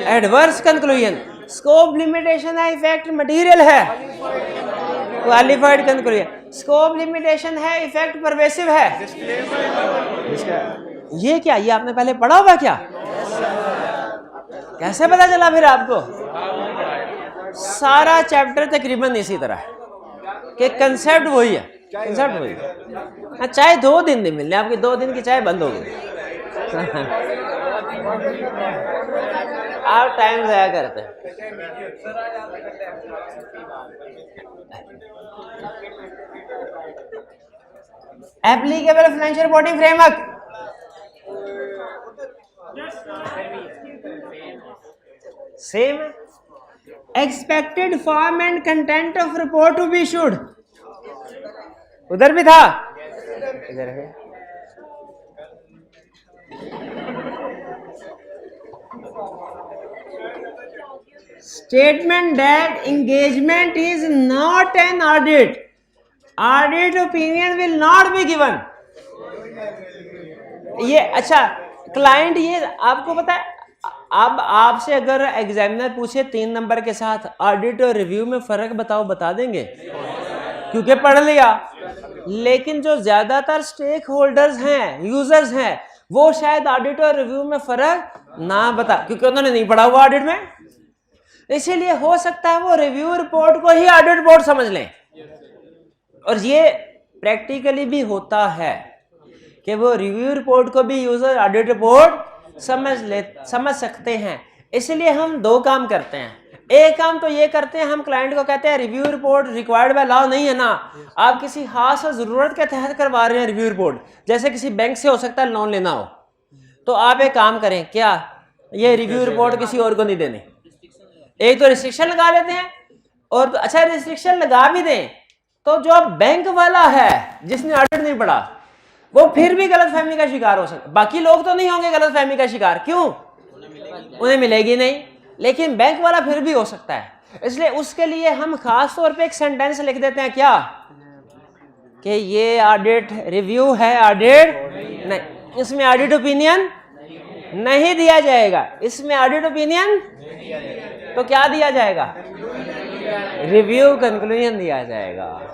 एडवर्स कंक्लूजन। स्कोप लिमिटेशन है, इफेक्ट मटेरियल है, क्वालिफाइड कंक्लूजन। स्कोप लिमिटेशन है, इफेक्ट परवेसिव है। ये क्या, ये आपने पहले पढ़ा हुआ क्या? कैसे पता चला फिर आपको? सारा चैप्टर तकरीबन इसी तरह है कि कंसेप्ट वही है, कंसेप्ट वही है। चाय 2 दिन नहीं मिलने, आपकी 2 दिन की चाय बंद हो गई। आप टाइम ज़ाया करते हैं। Applicable financial reporting framework. Same. Expected form and content of report to be issued, उधर भी था, इधर है। Statement that engagement is not an audit. Audit opinion will not be given. ये अच्छा, क्लाइंट ये आपको पता है, अब आपसे अगर एग्जामिनर पूछे 3 नंबर के साथ ऑडिट और रिव्यू में फर्क बताओ, बता देंगे क्योंकि पढ़ लिया। लेकिन जो ज्यादातर स्टेक होल्डर्स हैं, यूजर्स हैं, वो शायद ऑडिट और रिव्यू में फर्क ना बता, क्योंकि उन्होंने नहीं पढ़ा हुआ ऑडिट में। इसीलिए हो सकता है वो रिव्यू रिपोर्ट को ही ऑडिट रिपोर्ट समझ लें, और ये प्रैक्टिकली भी होता है कि वो रिव्यू रिपोर्ट को भी यूजर ऑडिट रिपोर्ट समझ सकते हैं। इसलिए हम 2 काम करते हैं। एक काम तो ये करते हैं, हम क्लाइंट को कहते हैं review report required by law नहीं है ना, आप किसी खास जरूरत के तहत करवा रहे हैं रिव्यू रिपोर्ट, जैसे किसी बैंक से हो सकता है लोन लेना हो, तो आप एक काम करें, क्या ये रिव्यू रिपोर्ट किसी और को नहीं देनी, एक तो रिस्ट्रिक्शन लगा लेते हैं, और तो अच्छा रिस्ट्रिक्शन लगा भी दें तो जो बैंक वाला है जिसने ऑडिट नहीं पढ़ा वो फिर भी गलतफहमी का शिकार हो सकता है। बाकी लोग तो नहीं होंगे गलतफहमी का शिकार, क्यों? उन्हें मिलेगी नहीं, लेकिन बैंक वाला फिर भी हो सकता है। इसलिए उसके लिए हम खास तौर पे एक सेंटेंस लिख देते हैं, क्या कि ये ऑडिट रिव्यू है, ऑडिट नहीं, इसमें ऑडिट ओपिनियन नहीं दिया जाएगा, इसमें ऑडिट ओपिनियन तो क्या दिया जाएगा? रिव्यू कंक्लूजन दिया जाएगा।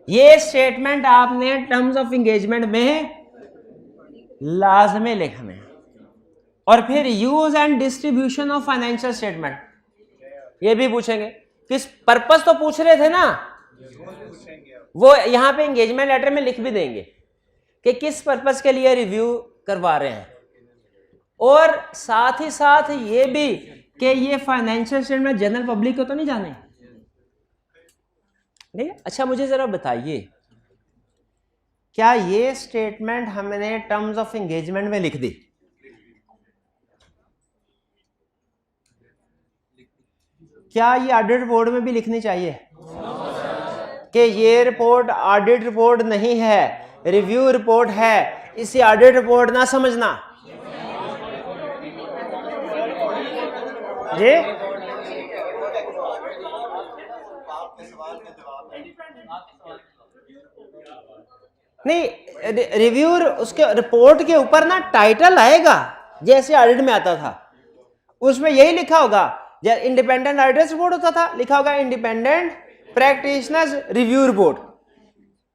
ये स्टेटमेंट आपने टर्म्स ऑफ एंगेजमेंट में लाजमी लिखना है। और फिर use and distribution of financial statement, ये भी पूछेंगे। किस पर्पस तो पूछ रहे थे ना, वो यहां पे एंगेजमेंट लेटर में लिख भी देंगे कि किस पर्पस के लिए रिव्यू करवा रहे हैं, और साथ ही साथ ये भी कि ये फाइनेंशियल स्टेटमेंट जनरल पब्लिक को तो नहीं जाने। नहीं, अच्छा मुझे जरा बताइए, क्या ये स्टेटमेंट हमने टर्म्स ऑफ एंगेजमेंट में लिख दी? क्या ये ऑडिट रिपोर्ट में भी लिखनी चाहिए कि ये रिपोर्ट ऑडिट रिपोर्ट नहीं है, रिव्यू रिपोर्ट है, इसे ऑडिट रिपोर्ट ना समझना? जी नहीं, रिव्यू उसके रिपोर्ट के ऊपर ना टाइटल आएगा जैसे ऑडिट में आता था, उसमें यही लिखा होगा, जैसे इंडिपेंडेंट ऑडिटर्स रिपोर्ट होता था लिखा होगा इंडिपेंडेंट प्रैक्टिशनर्स रिव्यू रिपोर्ट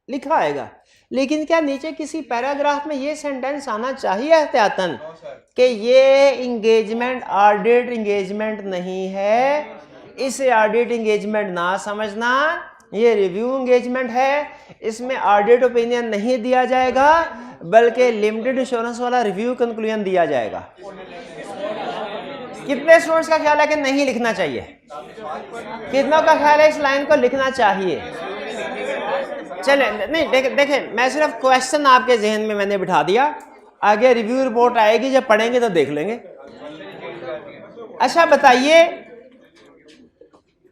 लिखा आएगा। लेकिन क्या नीचे किसी पैराग्राफ में ये सेंटेंस आना चाहिए एहतियातन कि ये इंगेजमेंट ऑडिट इंगेजमेंट नहीं है, इसे ऑडिट इंगेजमेंट ना समझना, ये रिव्यू इंगेजमेंट है, इसमें ऑडिट ओपिनियन नहीं दिया जाएगा बल्कि लिमिटेड इंश्योरेंस वाला रिव्यू कंक्लूजन दिया जाएगा? कितने स्टूडेंट्स का ख्याल है कि नहीं लिखना चाहिए? कितनों का ख्याल है इस लाइन को लिखना चाहिए? चले नहीं देखें, मैं सिर्फ क्वेश्चन आपके जहन में मैंने बिठा दिया, आगे रिव्यू रिपोर्ट आएगी जब पढ़ेंगे तो देख लेंगे। अच्छा बताइए,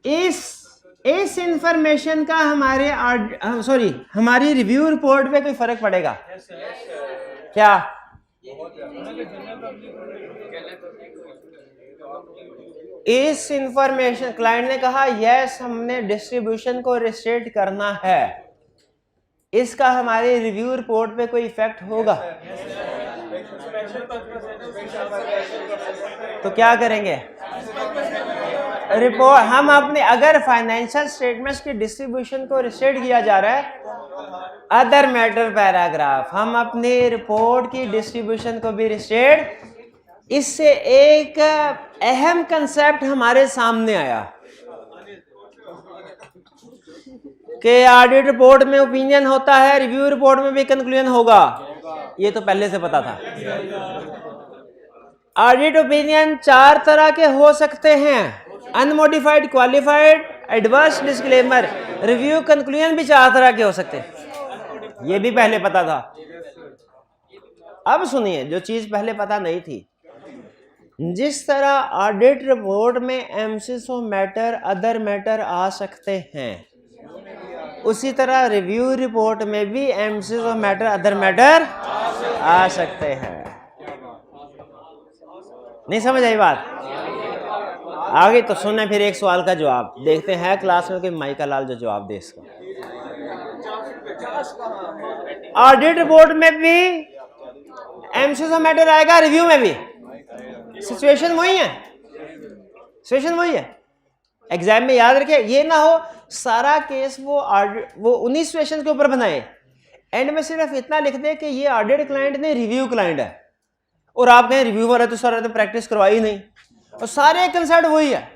इस इंफॉर्मेशन का हमारी रिव्यू रिपोर्ट पे कोई फर्क पड़ेगा क्या? इस इंफॉर्मेशन, क्लाइंट ने कहा यस हमने डिस्ट्रीब्यूशन को रिस्ट्रिक्ट करना है, इसका हमारी रिव्यू रिपोर्ट पे कोई इफेक्ट होगा? तो क्या करेंगे? रिपोर्ट हम अपने, अगर फाइनेंशियल स्टेटमेंट्स की डिस्ट्रीब्यूशन को रिस्ट्रिक्ट किया जा रहा है, अदर मैटर पैराग्राफ, हम अपनी रिपोर्ट की डिस्ट्रीब्यूशन को भी रिस्ट्रिक्ट। इससे एक अहम कंसेप्ट हमारे सामने आया कि ऑडिट रिपोर्ट में ओपिनियन होता है, रिव्यू रिपोर्ट में भी कंक्लूजन होगा, ये तो पहले से पता था। ऑडिट ओपिनियन 4 तरह के हो सकते हैं, unmodified, qualified, adverse, disclaimer. Review conclusion भी 4 तरह के हो सकते हैं, ये भी पहले पता था। अब सुनिए जो चीज पहले पता नहीं थी, जिस तरह ऑडिट रिपोर्ट में emphasis of matter, other matter आ सकते हैं, उसी तरह रिव्यू रिपोर्ट में भी emphasis of matter, other matter आ सकते हैं। नहीं समझ आई बात? आगे तो सुने फिर एक सवाल का जवाब देखते हैं क्लास में कि माइका लाल जो जवाब दे इसका। ऑडिट रिपोर्ट में भी एम्फेसिस ऑफ मैटर आएगा, रिव्यू में भी। सिचुएशन वही है, सिचुएशन वही है। एग्जाम में याद रखे, ये ना हो सारा केस वो उन्हीं सिचुएशन के ऊपर बनाए, एंड में सिर्फ इतना लिख दे कि ये ऑडिट क्लाइंट ने रिव्यू क्लाइंट है, और आप कहें रिव्यू वाला तो सारा तो प्रैक्टिस करवाई नहीं, और सारे कंसेप्ट वही है।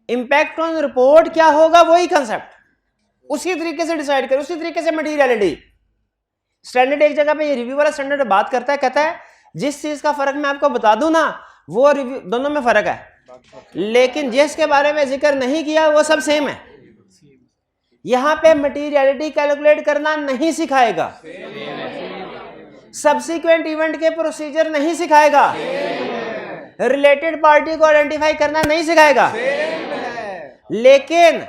इंपैक्ट ऑन रिपोर्ट क्या होगा, वही कंसेप्ट, उसी तरीके से डिसाइड करें, उसी तरीके से मटीरियलिटी। स्टैंडर्ड एक जगह पे ये रिव्यू वाला स्टैंडर्ड बात करता है, कहता है जिस चीज का फर्क मैं आपको बता दूं ना, वो रिव्यू दोनों में फर्क है, लेकिन जिसके बारे में जिक्र नहीं किया वो सब सेम है। यहां पे मटीरियलिटी कैलकुलेट करना नहीं सिखाएगा, सब्सिक्वेंट इवेंट के प्रोसीजर नहीं सिखाएगा, रिलेटेड पार्टी को आइडेंटिफाई करना नहीं सिखाएगा। लेकिन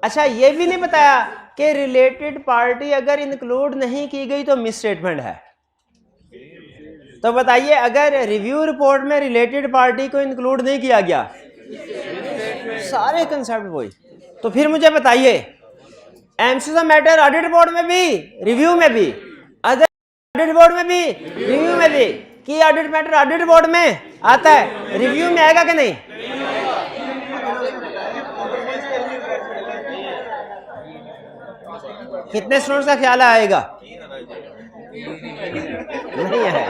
अच्छा ये भी नहीं बताया कि रिलेटेड पार्टी अगर इंक्लूड नहीं की गई तो मिस स्टेटमेंट है। तो बताइए अगर रिव्यू रिपोर्ट में रिलेटेड पार्टी को इंक्लूड नहीं किया गया, सारे कंसेप्ट वही, तो फिर मुझे बताइए एमसीक्यू मैटर ऑडिट रिपोर्ट में भी, रिव्यू में भी, अदर ऑडिट रिपोर्ट में भी, रिव्यू में भी, कि ऑडिट मैटर ऑडिट रिपोर्ट में आता है, रिव्यू में आएगा कि नहीं? कितने स्टूडेंट्स का ख्याल आएगा? नहीं है,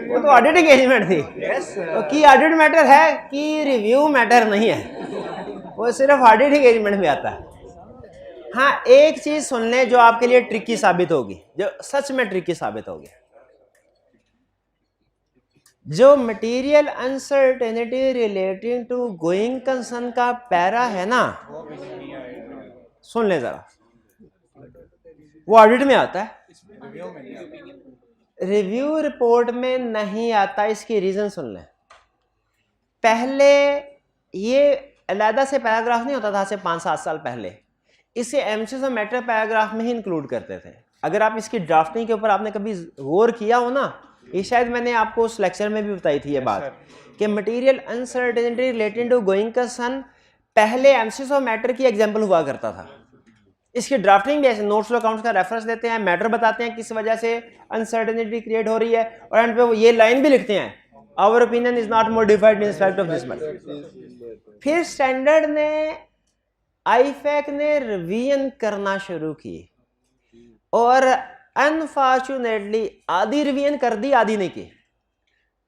वो तो ऑडिट एंगेजमेंट थी। तो की ऑडिट मैटर है, कि रिव्यू मैटर नहीं है, वो सिर्फ ऑडिट एंगेजमेंट में आता है। हाँ एक चीज सुन लें जो आपके लिए ट्रिकी साबित होगी, जो सच में ट्रिकी साबित होगी। जो material uncertainty relating to going concern का पैरा है ना, सुन ले जरा, वो ऑडिट में आता है, रिव्यू रिपोर्ट में नहीं आता। इसकी रीजन सुन लें। पहले ये अलहदा से पैराग्राफ नहीं होता था, आज से 5-7 साल पहले इसे एमसीक्यू मैटर पैराग्राफ में ही इंक्लूड करते थे। अगर आप इसकी ड्राफ्टिंग के ऊपर आपने कभी गौर किया हो ना, ये शायद मैंने आपको उस लेक्चर में भी बताई थी ये बात, कि material uncertainty related to going concern पहले एमसीक्यू मैटर की एग्जांपल हुआ करता था। इसकी ड्राफ्टिंग भी ऐसे नोट्स टू अकाउंट्स का रेफरेंस देते हैं, मैटर बताते हैं किस वजह से अनसर्टेनिटी क्रिएट हो रही है, और एंड पे वो ये लाइन भी लिखते हैं, our opinion is not modified in respect of this matter. फिर स्टैंडर्ड ने, आईफैक ने रिवीजन करना शुरू की, और अनफॉर्चुनेटली आधी रिवीजन कर दी, आधी नहीं की।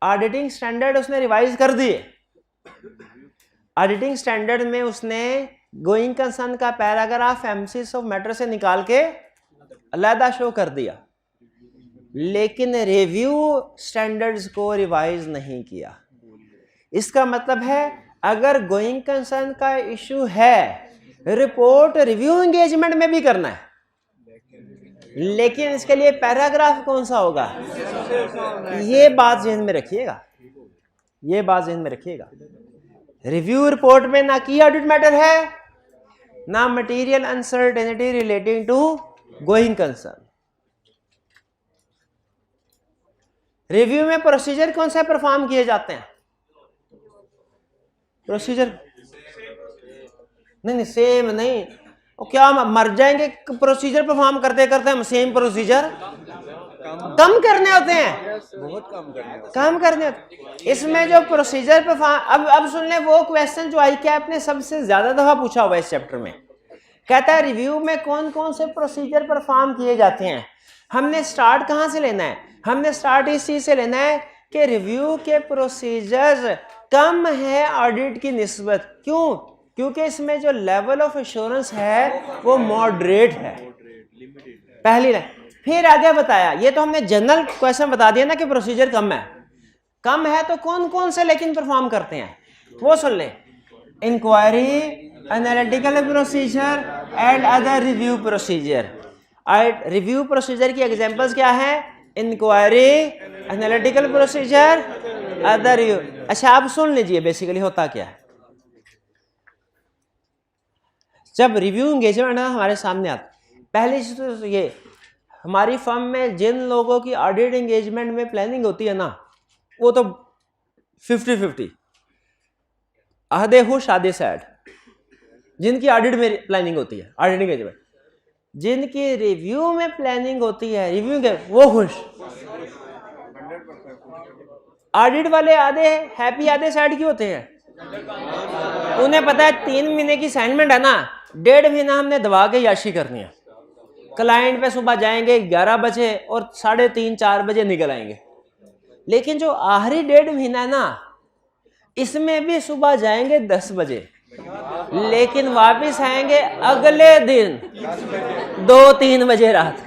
ऑडिटिंग स्टैंडर्ड उसने रिवाइज कर दिए, ऑडिटिंग स्टैंडर्ड में उसने गोइंग कंसर्न का पैराग्राफ एमसीक्यू मैटर से निकाल के अलहदा शो कर दिया, लेकिन रिव्यू स्टैंडर्ड्स को रिवाइज नहीं किया। इसका मतलब है अगर गोइंग कंसर्न का इशू है, रिपोर्ट रिव्यू एंगेजमेंट में भी करना है, लेकिन इसके लिए पैराग्राफ कौन सा होगा, ये बात ध्यान में रखिएगा, ये बात ध्यान में रखिएगा। रिव्यू रिपोर्ट में ना की ऑडिट मैटर है, ना material uncertainty relating to going concern. Review में प्रोसीजर कौन सा परफॉर्म किए जाते हैं? प्रोसीजर नहीं, सेम नहीं, क्या मर जाएंगे प्रोसीजर परफॉर्म करते करते? हम सेम प्रोसीजर कम करने होते हैं, बहुत कम करने होते हैं। इसमें जो प्रोसीजर परफॉर्म, अब सुन ले वो क्वेश्चन जो आई कैप ने सबसे ज्यादा दफा पूछा हुआ है इस चैप्टर में। कहता है रिव्यू में कौन कौन से प्रोसीजर परफॉर्म किए जाते हैं। हमने स्टार्ट कहां से लेना है? हमने स्टार्ट इस चीज से लेना है कि रिव्यू के प्रोसीजर्स कम है ऑडिट की निस्बत। क्यों? क्योंकि इसमें जो लेवल ऑफ एश्योरेंस है वो मॉडरेट है, पहली लाइन। फिर आगे बताया, ये तो हमने जनरल क्वेश्चन बता दिया ना कि प्रोसीजर कम है। कम है तो कौन कौन से लेकिन परफॉर्म करते हैं वो सुन ले। Inquiry, analytical procedure and other review procedure. Review procedure की एग्जांपल्स क्या है? Inquiry, analytical procedure, other review. अच्छा आप सुन लीजिए बेसिकली होता क्या है। जब रिव्यू एंगेजमेंट हमारे सामने आता, पहली चीज तो ये, हमारी फर्म में जिन लोगों की ऑडिट एंगेजमेंट में प्लानिंग होती है ना, वो तो 50-50, आधे खुश आधे सैड। जिनकी ऑडिट में प्लानिंग होती है, ऑडिट एंगेजमेंट, जिनकी रिव्यू में प्लानिंग होती है, रिव्यू के वो खुश। ऑडिट वाले आधे हैप्पी आधे सैड क्यों होते हैं? उन्हें पता है 3 महीने की असाइनमेंट है ना, 1.5 महीना हमने दबा के याशी करनी है। क्लाइंट पे सुबह जाएंगे 11 बजे और 3:30-4 बजे निकल आएंगे। लेकिन जो आखिरी 1.5 महीना है ना, इसमें भी सुबह जाएंगे 10 बजे, लेकिन वापस आएंगे अगले दिन 2-3 बजे रात।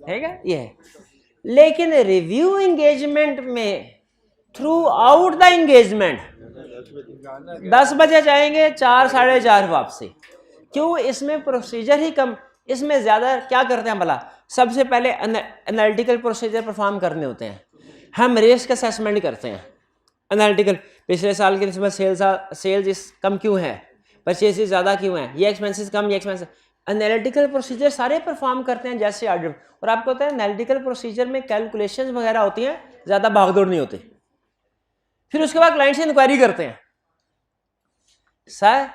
ठीक है ये है। लेकिन रिव्यू एंगेजमेंट में थ्रू आउट द एंगेजमेंट 10 बजे जाएंगे, 4-4:30 वापसी। क्यों? इसमें प्रोसीजर ही कम, इसमें ज्यादा क्या करते हैं भला? सबसे पहले एनालिटिकल प्रोसीजर परफॉर्म करने होते हैं। हम रिस्क असेसमेंट करते हैं एनालिटिकल, पिछले साल की निस्बत सेल्स कम क्यों है, परचेजेस ज़्यादा क्यों है, ये एक्सपेंसेस कम, ये एक्सपेंसेस। एनालिटिकल प्रोसीजर सारे परफॉर्म करते हैं जैसे ऑर्डर। और आपको पता है एनालिटिकल प्रोसीजर में कैलकुलेशंस वगैरह होती हैं, ज़्यादा भागदौड़ नहीं होती। फिर उसके बाद क्लाइंट से इंक्वायरी करते हैं, सर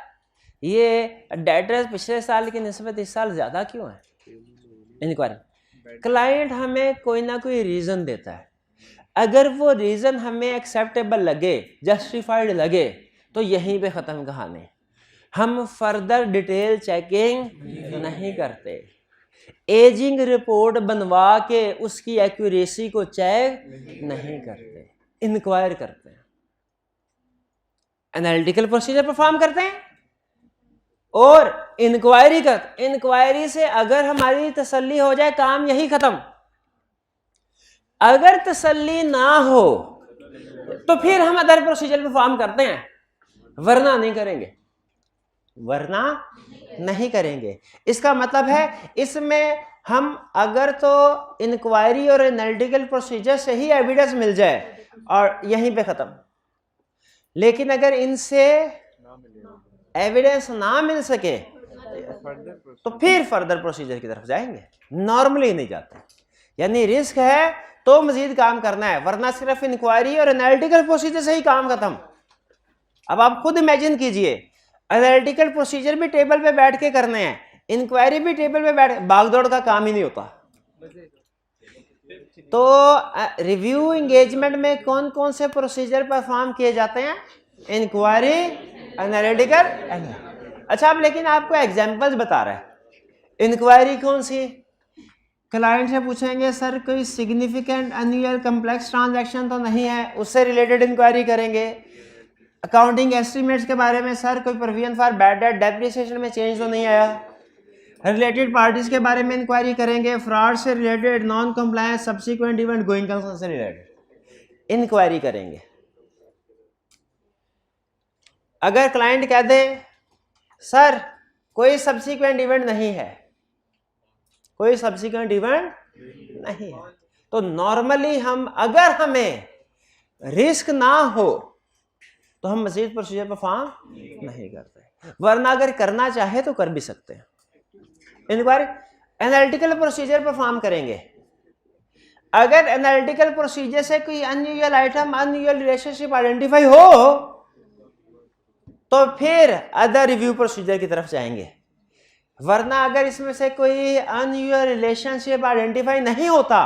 ये डेटर्स पिछले साल की निस्बत इस साल ज़्यादा क्यों है, इंक्वायरी। क्लाइंट हमें कोई ना कोई रीज़न देता है, अगर वो रीज़न हमें एक्सेप्टेबल लगे, जस्टिफाइड लगे, तो यहीं पे ख़त्म कहानी। हम फर्दर डिटेल चेकिंग नहीं करते, एजिंग रिपोर्ट बनवा के उसकी एक्यूरेसी को चेक नहीं करते, इंक्वायर करते हैं, एनालिटिकल प्रोसीजर परफॉर्म करते हैं और इंक्वायरी करते। इंक्वायरी से अगर हमारी तसल्ली हो जाए, काम यही खत्म। अगर तसल्ली ना हो तो फिर हम अदर प्रोसीजर परफॉर्म करते हैं, वरना नहीं करेंगे, वरना नहीं करेंगे। इसका मतलब है इसमें हम अगर तो इंक्वायरी और एनालिटिकल प्रोसीजर से ही एविडेंस मिल जाए और यहीं पे खत्म, लेकिन अगर इनसे एविडेंस ना मिल सके तो फिर फर्दर प्रोसीजर की तरफ जाएंगे, नॉर्मली नहीं जाते। यानी रिस्क है तो मजीद काम करना है, वरना सिर्फ इंक्वायरी और एनालिटिकल प्रोसीजर से ही काम खत्म। अब आप खुद इमेजिन कीजिए, एनालिटिकल प्रोसीजर भी टेबल पे बैठ के करने हैं, इंक्वायरी भी टेबल पे बैठ, भागदौड़ का काम ही नहीं होता। तो रिव्यू एंगेजमेंट में कौन कौन से प्रोसीजर परफॉर्म किए जाते हैं, इंक्वायरी, एनालिटिकल। अच्छा, अब लेकिन आपको एग्जांपल्स बता रहा है। इंक्वायरी कौन सी, क्लाइंट से पूछेंगे सर कोई सिग्निफिकेंट एनुअल कम्प्लेक्स ट्रांजैक्शन तो नहीं है, उससे रिलेटेड इंक्वायरी करेंगे। अकाउंटिंग एस्टिमेट्स के बारे में, सर कोई provision for bad debt depreciation में चेंज तो नहीं आया। रिलेटेड पार्टीज के बारे में इंक्वायरी करेंगे, फ्रॉड से related, non compliance, subsequent event, going concern से रिलेटेड इंक्वायरी करेंगे। अगर क्लाइंट कह दे सर कोई सब्सिक्वेंट इवेंट नहीं है, कोई सब्सिक्वेंट इवेंट नहीं है, तो नॉर्मली हम, अगर हमें रिस्क ना हो तो हम मजीद प्रोसीजर परफॉर्म नहीं करते, वरना अगर करना चाहे तो कर भी सकते हैं। इंक्वायरी, एनालिटिकल प्रोसीजर परफॉर्म करेंगे। अगर एनालिटिकल प्रोसीजर से कोई unusual item, unusual relationship identify हो तो फिर अदर रिव्यू प्रोसीजर की तरफ जाएंगे, वरना अगर इसमें से कोई अनयूजुअल रिलेशनशिप आइडेंटिफाई नहीं होता,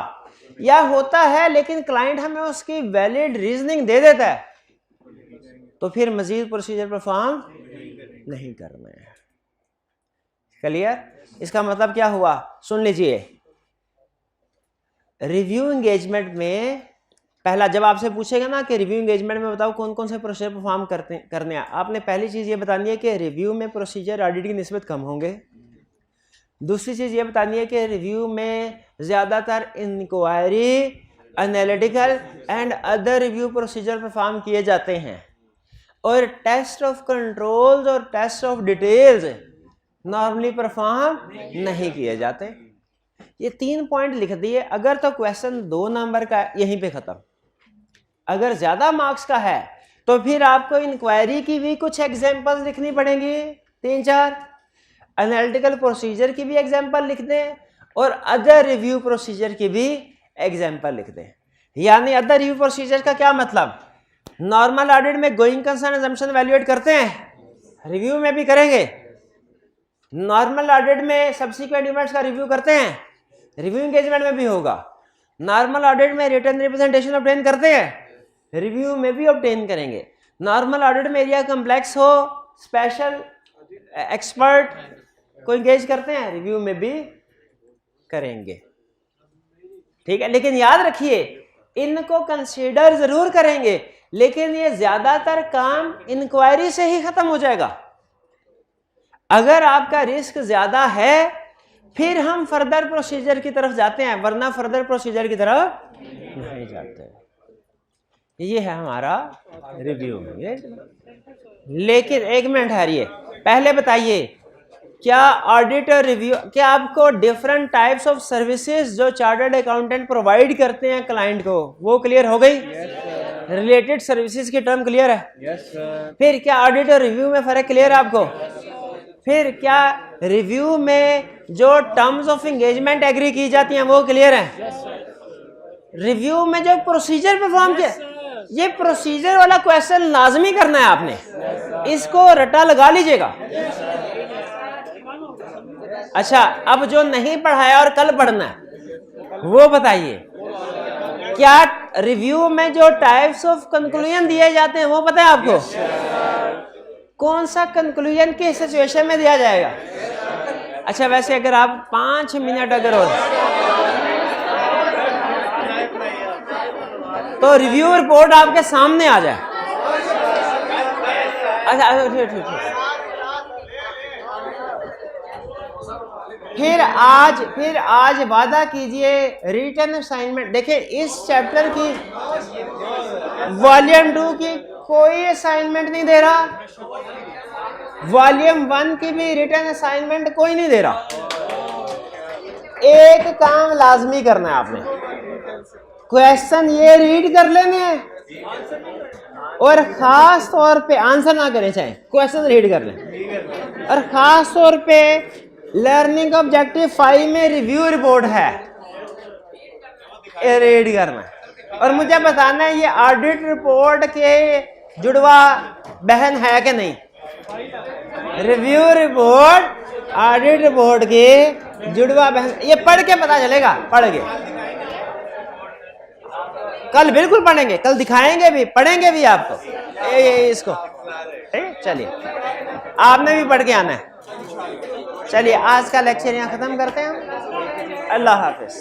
या होता है लेकिन क्लाइंट हमें उसकी वैलिड रीजनिंग दे देता है, तो फिर मजीद प्रोसीजर परफॉर्म नहीं करना है। क्लियर? इसका मतलब क्या हुआ, सुन लीजिए। रिव्यू एंगेजमेंट में पहला, जब आपसे पूछेगा ना कि रिव्यू एंगेजमेंट में बताओ कौन कौन से प्रोसीजर परफॉर्म करने हैं, आपने पहली चीज ये बतानी है कि रिव्यू में प्रोसीजर ऑडिट की निस्बत कम होंगे। दूसरी चीज ये बतानी है कि रिव्यू में ज्यादातर inquiry, analytical and other review procedure perform किए जाते हैं, और टेस्ट ऑफ कंट्रोल्स और test of details normally perform नहीं किए जाते। ये 3 पॉइंट लिख दिए। अगर तो क्वेश्चन 2 नंबर का यहीं पे खत्म। अगर ज्यादा मार्क्स का है तो फिर आपको इंक्वायरी की भी कुछ एग्जांपल्स लिखनी पड़ेंगी, 3-4, एनालिटिकल प्रोसीजर की भी एग्जांपल लिख दें, और अदर रिव्यू प्रोसीजर की भी एग्जांपल लिख दें। यानी अदर रिव्यू प्रोसीजर का क्या मतलब, नॉर्मल ऑडिट में गोइंग कंसर्न अजम्पशन वैल्यूएट करते हैं, रिव्यू में भी करेंगे। नॉर्मल ऑडिट में सब्सिक्वेंट इवेंट्स का रिव्यू करते हैं, रिव्यू एंगेजमेंट में भी होगा। नॉर्मल ऑडिट में रिटर्न रिप्रेजेंटेशन ऑब्टेन करते हैं, रिव्यू में भी ऑब्टेन करेंगे। नॉर्मल ऑडिट में एरिया कम्प्लेक्स हो, स्पेशल एक्सपर्ट को एंगेज करते हैं, रिव्यू में भी करेंगे। ठीक है, लेकिन याद रखिए इनको कंसीडर जरूर करेंगे, लेकिन ये ज्यादातर काम इंक्वायरी से ही खत्म हो जाएगा। अगर आपका रिस्क ज्यादा है फिर हम फर्दर प्रोसीजर की तरफ जाते हैं, वरना फर्दर प्रोसीजर की तरफ नहीं जाते। ये है हमारा रिव्यू। लेकिन एक मिनट ठहरिए, पहले बताइए क्या ऑडिट और रिव्यू, क्या आपको डिफरेंट टाइप्स ऑफ सर्विसेज जो चार्टर्ड अकाउंटेंट प्रोवाइड करते हैं क्लाइंट को वो क्लियर हो गई? रिलेटेड सर्विसेज की टर्म क्लियर है? Yes sir. फिर क्या ऑडिट और रिव्यू में फर्क क्लियर है आपको? फिर क्या रिव्यू में जो टर्म्स ऑफ एंगेजमेंट एग्री की जाती हैं वो क्लियर है? रिव्यू में जो प्रोसीजर परफॉर्म किया, ये प्रोसीजर वाला क्वेश्चन लाजमी करना है आपने, इसको रटा लगा लीजिएगा। अच्छा, अब जो नहीं पढ़ाया और कल पढ़ना है वो बताइए। क्या रिव्यू में जो टाइप्स ऑफ कंक्लूजन दिए जाते हैं वो पता है आपको? कौन सा कंक्लूजन किस सिचुएशन में दिया जाएगा? अच्छा, वैसे अगर आप 5 मिनट अगर और तो रिव्यू रिपोर्ट आपके सामने आ जाए। अच्छा ठीक। फिर आज वादा कीजिए रिटन असाइनमेंट। देखिए इस चैप्टर की वॉल्यूम 2 की कोई असाइनमेंट नहीं दे रहा, वॉल्यूम 1 की भी रिटन असाइनमेंट कोई नहीं दे रहा। एक काम लाजमी करना है आपने, क्वेश्चन ये रीड कर लेने हैं और खास तौर पे आंसर ना करें, चाहे क्वेश्चन रीड कर लें। और खास तौर पे लर्निंग ऑब्जेक्टिव 5 में रिव्यू रिपोर्ट है, ये रीड करना है और मुझे बताना है ये ऑडिट रिपोर्ट के जुड़वा बहन है कि नहीं। रिव्यू रिपोर्ट ऑडिट रिपोर्ट के जुड़वा बहन, ये पढ़ के पता चलेगा, पढ़ के कल बिल्कुल पढ़ेंगे, कल दिखाएंगे भी, पढ़ेंगे भी आपको इसको। ठीक, चलिए आपने भी पढ़ के आना है। चलिए आज का लेक्चर यहाँ खत्म करते हैं। अल्लाह हाफिज।